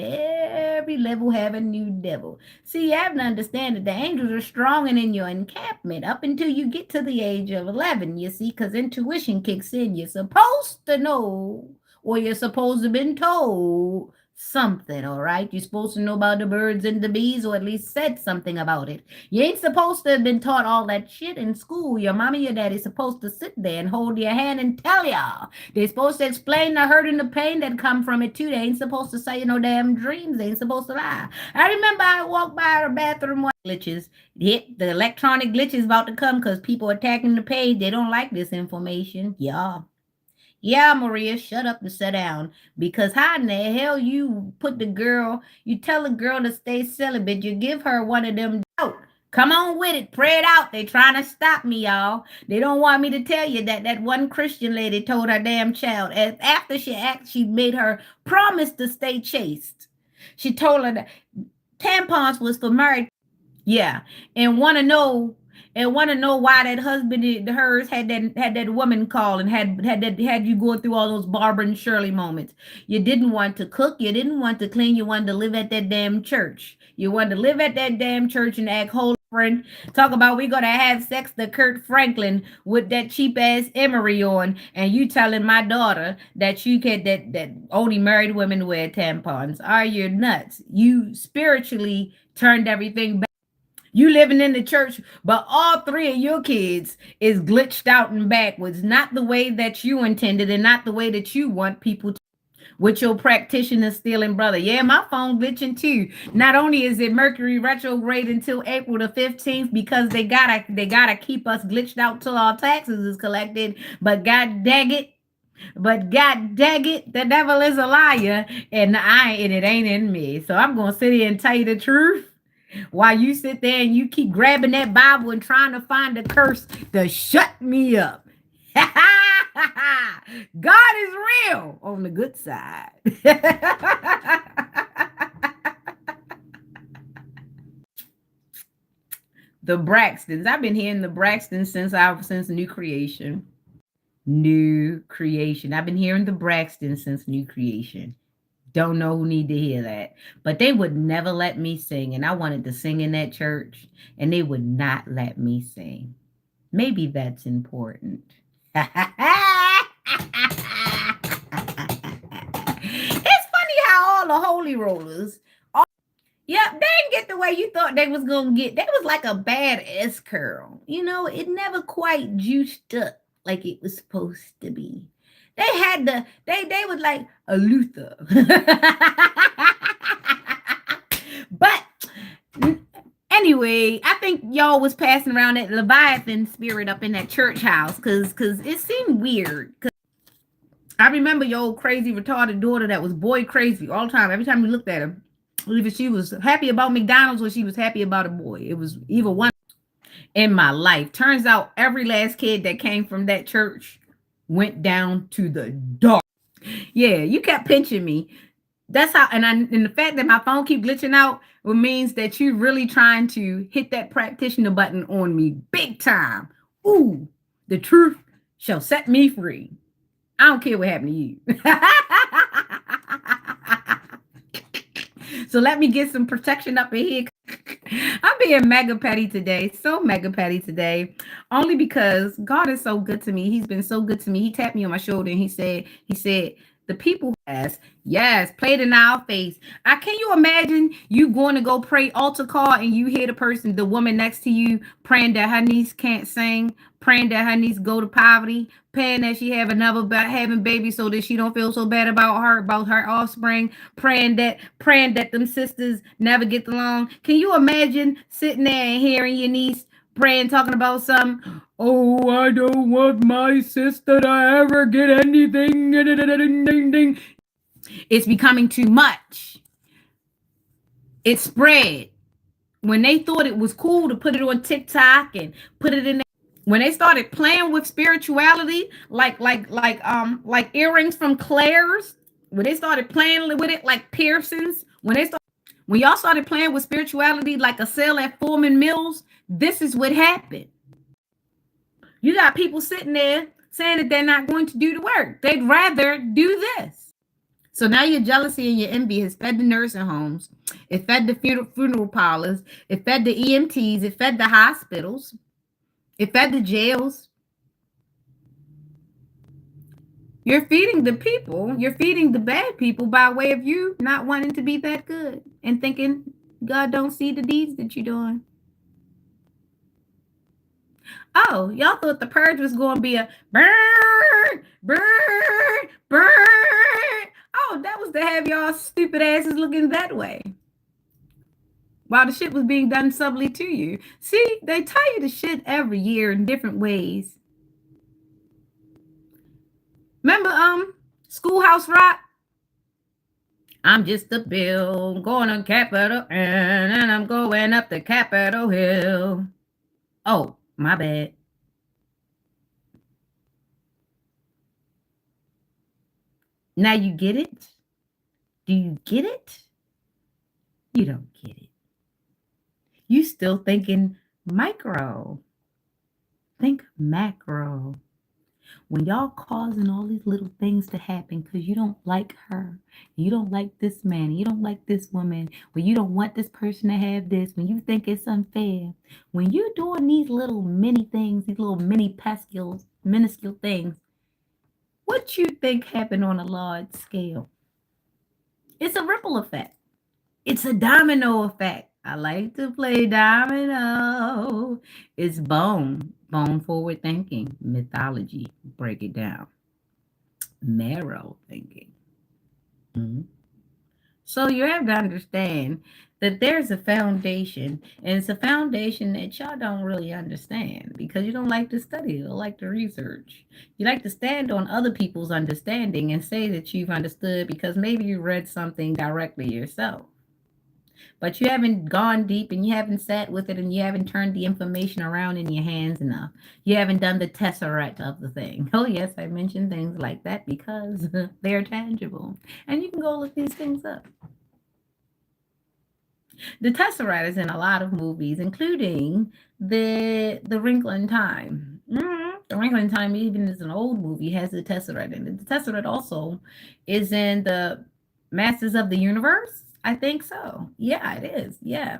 every level have a new devil. See, you have to understand that the angels are strong and in your encampment up until you get to the age of 11, you see, because intuition kicks in. You're supposed to know, or you're supposed to have been told something, all right? You're supposed to know about the birds and the bees, or at least said something about it. You ain't supposed to have been taught all that shit in school. Your mama, your daddy's supposed to sit there and hold your hand and tell y'all. They're supposed to explain the hurt and the pain that come from it too. They ain't supposed to say no damn dreams. They ain't supposed to lie. I remember I walked by the bathroom one glitches. Hit the electronic glitches about to come because people attacking the page. They don't like this information. Yeah. Yeah, Maria, shut up and sit down. Because how in the hell you put the girl, you tell a girl to stay celibate, you give her one of them out. Come on with it, pray it out. They trying to stop me, y'all. They don't want me to tell you that that one Christian lady told her damn child, after she made her promise to stay chaste. She told her that tampons was for married. Yeah, and want to know why that husband hers had that woman call and had you going through all those Barbara and Shirley moments. You didn't want to cook, you didn't want to clean, you wanted to live at that damn church. You wanted to live at that damn church and act holy. Friend, talk about we gonna have sex to Kurt Franklin with that cheap ass Emery on, and you telling my daughter that you can that only married women wear tampons. Are you nuts? You spiritually turned everything back. You living in the church, but all three of your kids is glitched out and backwards, not the way that you intended and not the way that you want people to. With your practitioner stealing brother. Yeah, my phone glitching too. Not only is it Mercury retrograde until April the 15th because they gotta keep us glitched out till our taxes is collected, but god dang it. But god dang it, the devil is a liar, and it ain't in me. So I'm gonna sit here and tell you the truth while you sit there and you keep grabbing that Bible and trying to find a curse to shut me up. God is real on the good side. The Braxtons. I've been hearing the Braxtons since New Creation. New Creation. I've been hearing the Braxtons since New Creation. Don't know who need to hear that. But they would never let me sing. And I wanted to sing in that church. And they would not let me sing. Maybe that's important. It's funny how all the holy rollers, yep, they didn't get the way you thought they was gonna get. They was like a bad S curl. You know, it never quite juiced up like it was supposed to be. They had they was like a Luther. But anyway, I think y'all was passing around that Leviathan spirit up in that church house because it seemed weird. I remember your old crazy retarded daughter that was boy crazy all the time. Every time we looked at her, either she was happy about McDonald's or she was happy about a boy. It was either one in my life. Turns out every last kid that came from that church went down to the dark. Yeah, you kept pinching me. That's how, and the fact that my phone keep glitching out means that you're really trying to hit that practitioner button on me big time. Ooh, the truth shall set me free. I don't care what happened to you. So let me get some protection up in here. I'm being mega petty today. So mega petty today. Only because God is so good to me. He's been so good to me. He tapped me on my shoulder and he said, the people yes, played in our face. Can you imagine you going to go pray altar call and you hear the woman next to you praying that her niece can't sing, praying that her niece go to poverty, praying that she have having babies so that she don't feel so bad about her offspring, praying that them sisters never get along. Can you imagine sitting there and hearing your niece praying, talking about something? Oh, I don't want my sister to ever get anything. It's becoming too much. It spread. When they thought it was cool to put it on TikTok and put it in, when they started playing with spirituality, like earrings from Claire's, when they started playing with it like piercings, when y'all started playing with spirituality like a sale at Foreman Mills, this is what happened. You got people sitting there saying that they're not going to do the work. They'd rather do this. So now your jealousy and your envy has fed the nursing homes. It fed the funeral parlors. It fed the EMTs. It fed the hospitals. It fed the jails. You're feeding the people. You're feeding the bad people by way of you not wanting to be that good and thinking God don't see the deeds that you're doing. Oh, y'all thought the purge was going to be a burn, burn, burn. Oh, that was to have y'all stupid asses looking that way while the shit was being done subtly to you. See, they tell you the shit every year in different ways. Remember, Schoolhouse Rock? I'm just a bill going on Capitol and I'm going up the Capitol Hill. Oh, my bad. Now you get it? Do you get it? You don't get it. You still thinking micro. Think macro. When y'all causing all these little things to happen because you don't like her, you don't like this man, you don't like this woman, when you don't want this person to have this, when you think it's unfair, when you're doing these little mini things, these little mini pescules, minuscule things, what you think happened on a large scale? It's a ripple effect. It's a domino effect. I like to play domino. It's bone forward thinking, mythology, break it down, marrow thinking. Mhm. So you have to understand that there's a foundation, and it's a foundation that y'all don't really understand because you don't like to study, you don't like to research. You like to stand on other people's understanding and say that you've understood because maybe you read something directly yourself. But you haven't gone deep and you haven't sat with it and you haven't turned the information around in your hands enough. You haven't done the tesseract of the thing. Oh, yes, I mentioned things like that because they're tangible. And you can go look these things up. The tesseract is in a lot of movies, including the Wrinkle in Time. The Wrinkle in Time, even is an old movie, has the tesseract in it. The tesseract also is in the Masters of the Universe. I think so. Yeah, it is. Yeah.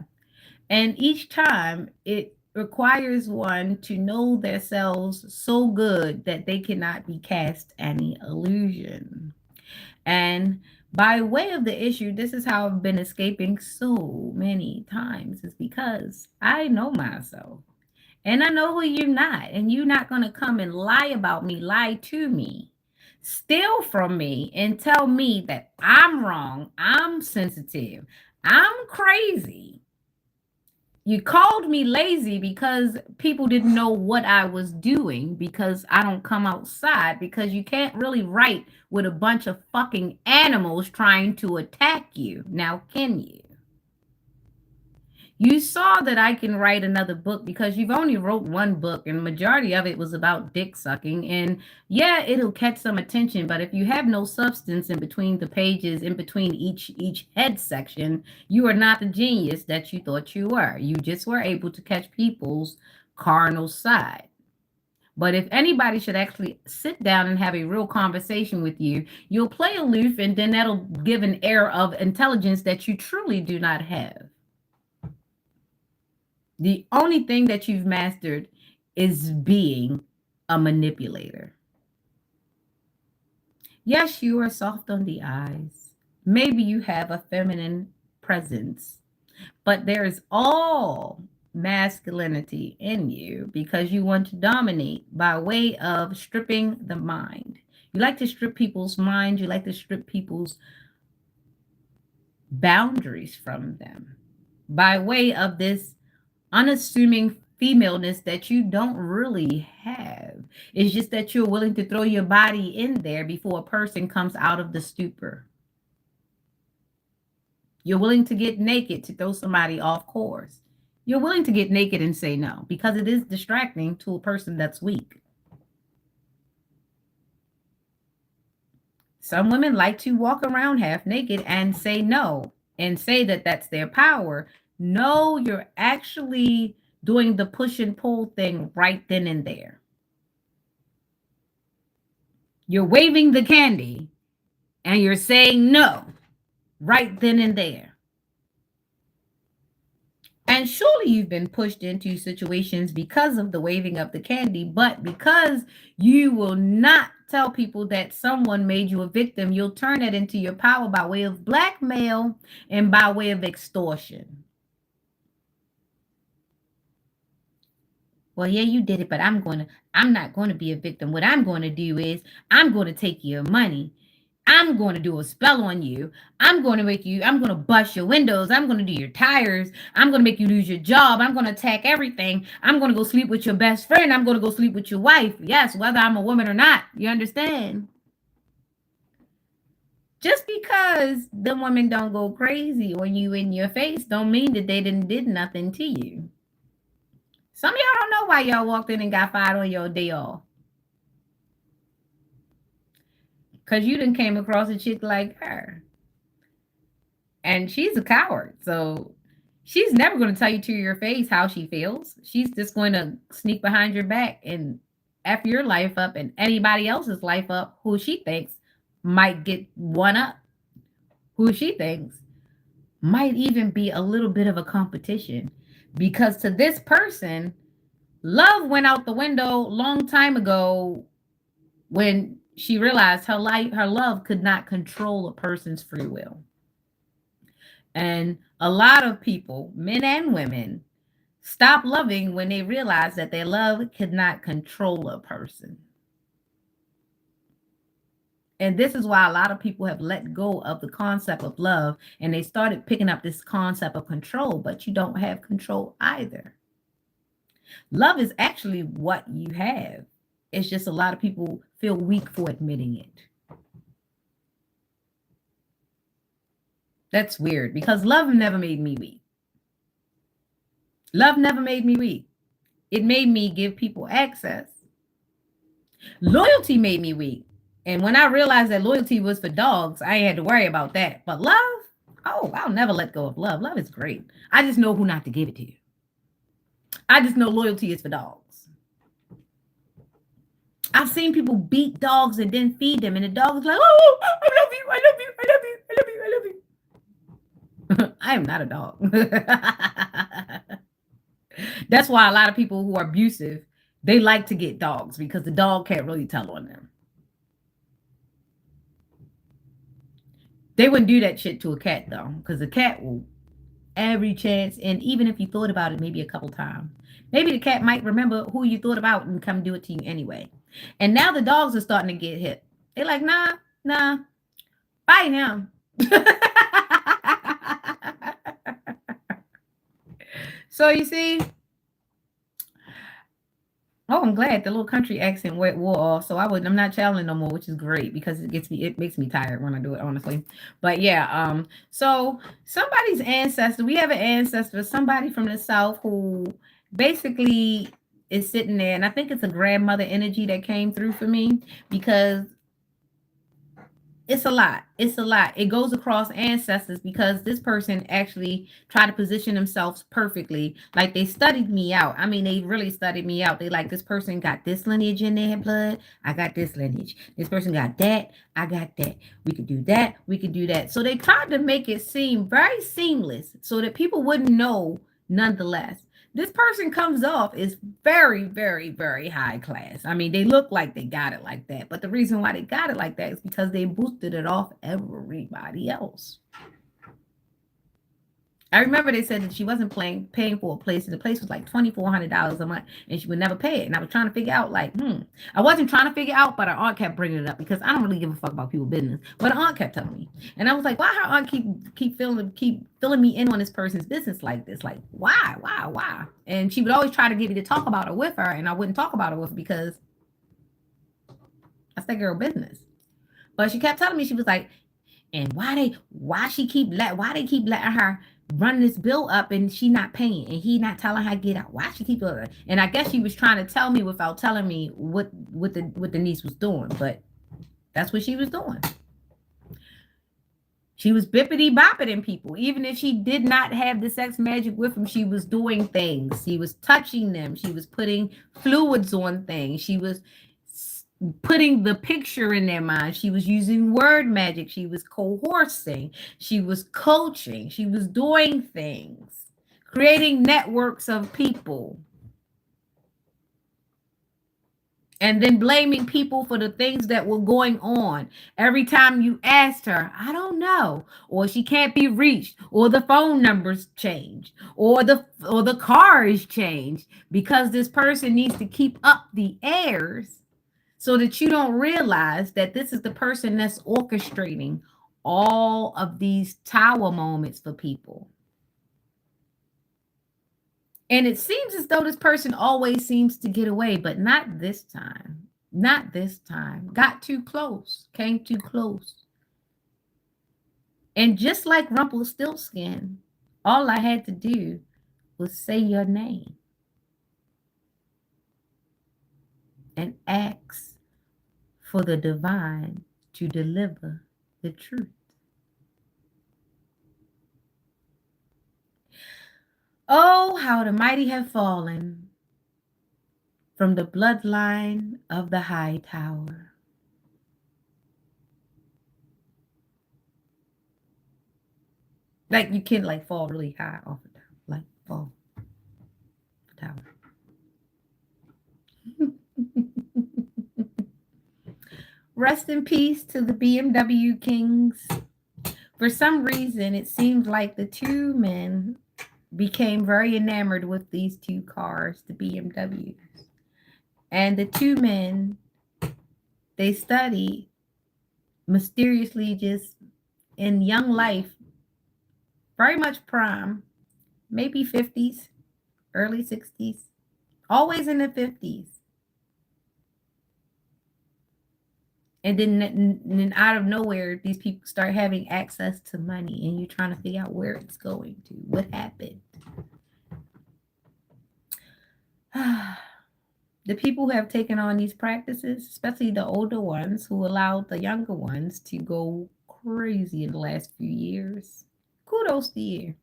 And each time it requires one to know themselves so good that they cannot be cast any illusion. And by way of the issue, this is how I've been escaping so many times, is because I know myself. And I know who you're not. And you're not going to come and lie about me, lie to me, steal from me, and tell me that I'm wrong, I'm sensitive, I'm crazy. You called me lazy because people didn't know what I was doing because I don't come outside because you can't really write with a bunch of fucking animals trying to attack you. Now, can you? You saw that I can write another book because you've only wrote one book and the majority of it was about dick sucking. And yeah, it'll catch some attention, but if you have no substance in between the pages, in between each head section, you are not the genius that you thought you were. You just were able to catch people's carnal side. But if anybody should actually sit down and have a real conversation with you, you'll play aloof and then that'll give an air of intelligence that you truly do not have. The only thing that you've mastered is being a manipulator. Yes, you are soft on the eyes. Maybe you have a feminine presence, but there is all masculinity in you because you want to dominate by way of stripping the mind. You like to strip people's minds, you like to strip people's boundaries from them by way of this unassuming femaleness that you don't really have. It's just that you're willing to throw your body in there before a person comes out of the stupor. You're willing to get naked to throw somebody off course. You're willing to get naked and say no because it is distracting to a person that's weak. Some women like to walk around half naked and say no and say that that's their power. No, you're actually doing the push and pull thing right then and there. You're waving the candy and you're saying no right then and there. And surely you've been pushed into situations because of the waving of the candy, but because you will not tell people that someone made you a victim, you'll turn it into your power by way of blackmail and by way of extortion. Well, yeah, you did it, but I'm not going to be a victim. What I'm going to do is I'm going to take your money. I'm going to do a spell on you. I'm going to bust your windows. I'm going to do your tires. I'm going to make you lose your job. I'm going to attack everything. I'm going to go sleep with your best friend. I'm going to go sleep with your wife. Yes, whether I'm a woman or not. You understand? Just because the women don't go crazy on you in your face don't mean that they didn't did nothing to you. Some of y'all don't know why y'all walked in and got fired on your day off. Because you done came across a chick like her. And she's a coward. So she's never going to tell you to your face how she feels. She's just going to sneak behind your back and F your life up and anybody else's life up who she thinks might get one up. Who she thinks might even be a little bit of a competition. Because to this person, love went out the window long time ago when she realized her love could not control a person's free will. And a lot of people, men and women, stop loving when they realize that their love could not control a person. And this is why a lot of people have let go of the concept of love and they started picking up this concept of control, but you don't have control either. Love is actually what you have. It's just a lot of people feel weak for admitting it. That's weird because love never made me weak. Love never made me weak. It made me give people access. Loyalty made me weak. And when I realized that loyalty was for dogs, I ain't had to worry about that. But love, oh, I'll never let go of love. Love is great. I just know who not to give it to you. I just know loyalty is for dogs. I've seen people beat dogs and then feed them, and the dog is like, oh, I love you, I love you, I love you, I love you, I love you. I am not a dog. That's why a lot of people who are abusive, they like to get dogs because the dog can't really tell on them. They wouldn't do that shit to a cat though, because the cat will every chance, and even if you thought about it maybe a couple times, maybe the cat might remember who you thought about and come do it to you anyway. And now the dogs are starting to get hit. They're like, nah, bite him. So you see, oh, I'm glad the little country accent wore off. So I'm not channeling no more, which is great because it makes me tired when I do it, honestly. But yeah, so somebody's ancestor, we have an ancestor, somebody from the South who basically is sitting there, and I think it's a grandmother energy that came through for me because it's a lot. It's a lot. It goes across ancestors because this person actually tried to position themselves perfectly. Like they studied me out. I mean, they really studied me out. They like, this person got this lineage in their blood. I got this lineage. This person got that. I got that. We could do that. We could do that. So they tried to make it seem very seamless so that people wouldn't know nonetheless. This person comes off as very, very, very high class. I mean, they look like they got it like that. But the reason why they got it like that is because they boosted it off everybody else. I remember they said that she wasn't paying for a place, and the place was like $2,400 a month, and she would never pay it. And I was trying to figure out, like, I wasn't trying to figure out, but her aunt kept bringing it up because I don't really give a fuck about people's business. But her aunt kept telling me, and I was like, why her aunt keep filling me in on this person's business like this? Like, why? And she would always try to get me to talk about her with her, and I wouldn't talk about her with her because that's that girl business. But she kept telling me, she was like, And why they keep letting her run this bill up and she not paying and he not telling her get out. Why she keep doing. And I guess she was trying to tell me without telling me what the niece was doing, but that's what she was doing. She was bippity bopping people. Even if she did not have the sex magic with him, she was doing things. She was touching them. She was putting fluids on things. She was putting the picture in their mind. She was using word magic. She was coercing. She was coaching. She was doing things, creating networks of people, and then blaming people for the things that were going on. Every time you asked her, I don't know, or she can't be reached, or the phone numbers changed, or the car is changed, because this person needs to keep up the airs so that you don't realize that this is the person that's orchestrating all of these tower moments for people. And it seems as though this person always seems to get away, but not this time. Not this time. Got too close, came too close. And just like Rumpelstiltskin, all I had to do was say your name and ask for the divine to deliver the truth. Oh, how the mighty have fallen from the bloodline of the high tower. Like you can like fall really high off the tower, like fall the tower. Rest in peace to the BMW Kings. For some reason, it seemed like the two men became very enamored with these two cars, the BMWs. And the two men, they studied mysteriously just in young life, very much prime, maybe 50s, early 60s, always in the 50s. And then out of nowhere, these people start having access to money, and you're trying to figure out where it's going to, what happened. The people who have taken on these practices, especially the older ones who allowed the younger ones to go crazy in the last few years, kudos to you.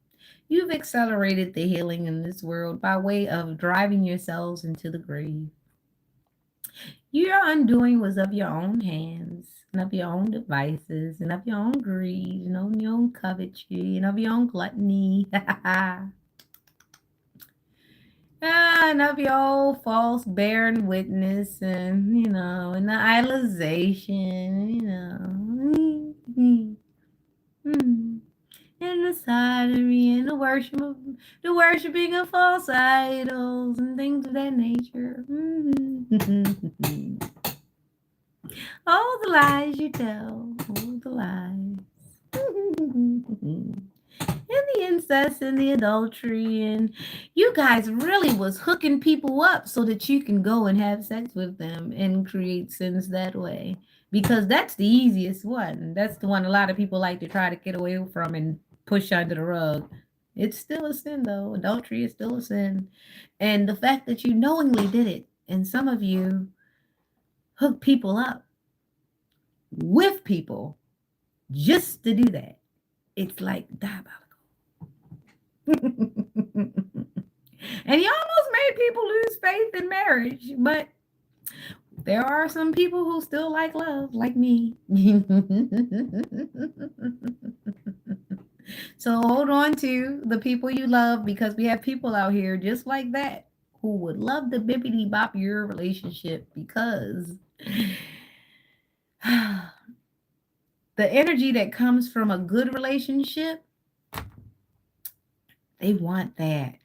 You've accelerated the healing in this world by way of driving yourselves into the grave. Your undoing was of your own hands, and of your own devices, and of your own greed, and of your own covetry, and of your own gluttony. And of your old false bearing witness, and and the idolization, and the sodomy, and the worshiping of false idols, and things of that nature. All the lies you tell, all the lies. And the incest and the adultery, and you guys really was hooking people up so that you can go and have sex with them and create sins that way, because that's the easiest one. That's the one a lot of people like to try to get away from and push under the rug. It's still a sin, though. Adultery is still a sin. And the fact that you knowingly did it, and some of you hook people up with people just to do that, it's like diabolical. And he almost made people lose faith in marriage, but there are some people who still like love, like me. So hold on to the people you love, because we have people out here just like that who would love to bippity bop your relationship, because the energy that comes from a good relationship, they want that.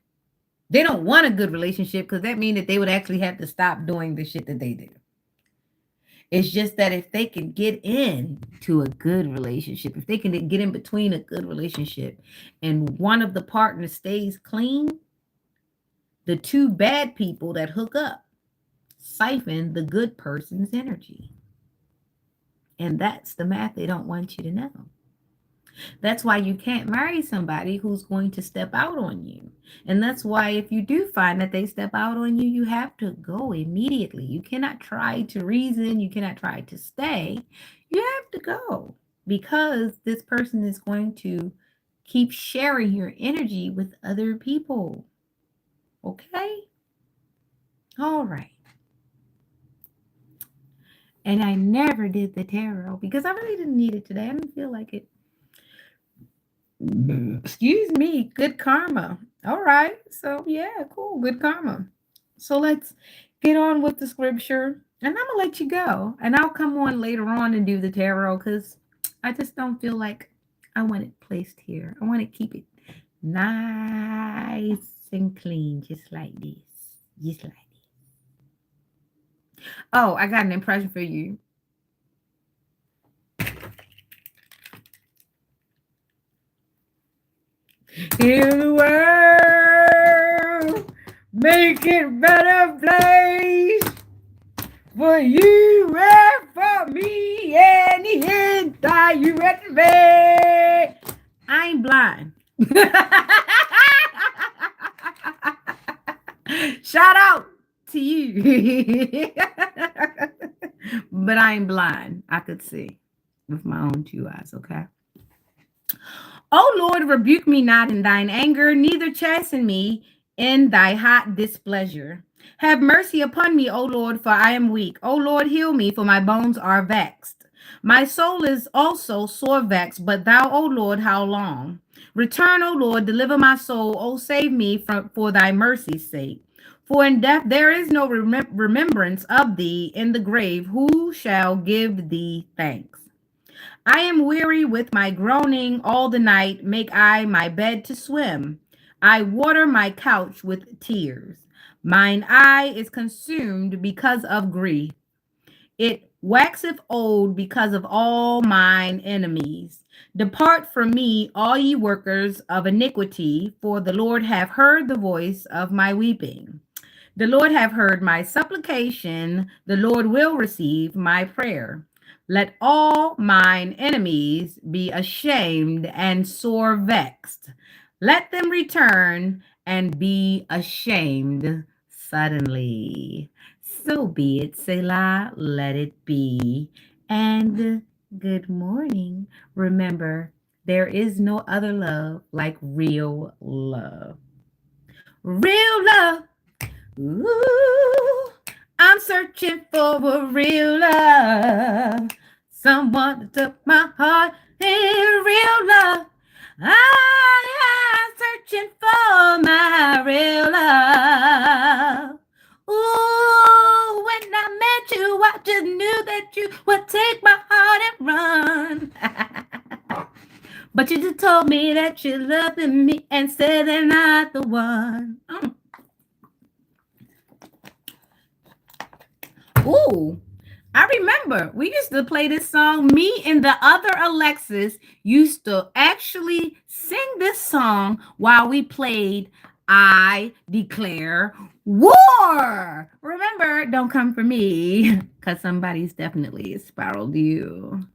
They don't want a good relationship, because that means that they would actually have to stop doing the shit that they do. It's just that if they can get into a good relationship, if they can get in between a good relationship, and one of the partners stays clean, the two bad people that hook up siphon the good person's energy. And that's the math they don't want you to know. That's why you can't marry somebody who's going to step out on you. And that's why if you do find that they step out on you, you have to go immediately. You cannot try to reason, you cannot try to stay. You have to go because this person is going to keep sharing your energy with other people. Okay? All right. And I never did the tarot because I really didn't need it today. I didn't feel like it. Excuse me, good karma. All right. So, yeah, cool. Good karma. So, let's get on with the scripture. And I'm going to let you go. And I'll come on later on and do the tarot because I just don't feel like I want it placed here. I want to keep it nice and clean, just like this. Just like this. Oh, I got an impression for you. Heal the world, make it better place for you and for me and the entire way. I ain't blind. Shout out to you. But I ain't blind. I could see with my own two eyes, okay? O Lord, rebuke me not in thine anger, neither chasten me in thy hot displeasure. Have mercy upon me, O Lord, for I am weak. O Lord, heal me, for my bones are vexed. My soul is also sore vexed, but thou, O Lord, how long? Return, O Lord, deliver my soul. O save me for thy mercy's sake. For in death there is no remembrance of thee in the grave. Who shall give thee thanks? I am weary with my groaning all the night. Make I my bed to swim. I water my couch with tears. Mine eye is consumed because of grief. It waxeth old because of all mine enemies. Depart from me, all ye workers of iniquity, for the Lord hath heard the voice of my weeping. The Lord have heard my supplication. The Lord will receive my prayer. Let all mine enemies be ashamed and sore vexed. Let them return and be ashamed suddenly. So be it, Selah, let it be. And good morning. Remember, there is no other love like real love. Real love. Ooh, I'm searching for a real love. Someone to took my heart in real love. I am searching for my real love. Ooh, when I met you, I just knew that you would take my heart and run. But you just told me that you loved me and said they're not the one. Ooh, I remember we used to play this song. Me and the other Alexis used to actually sing this song while we played I Declare War. Remember, don't come for me because somebody's definitely spiraled you.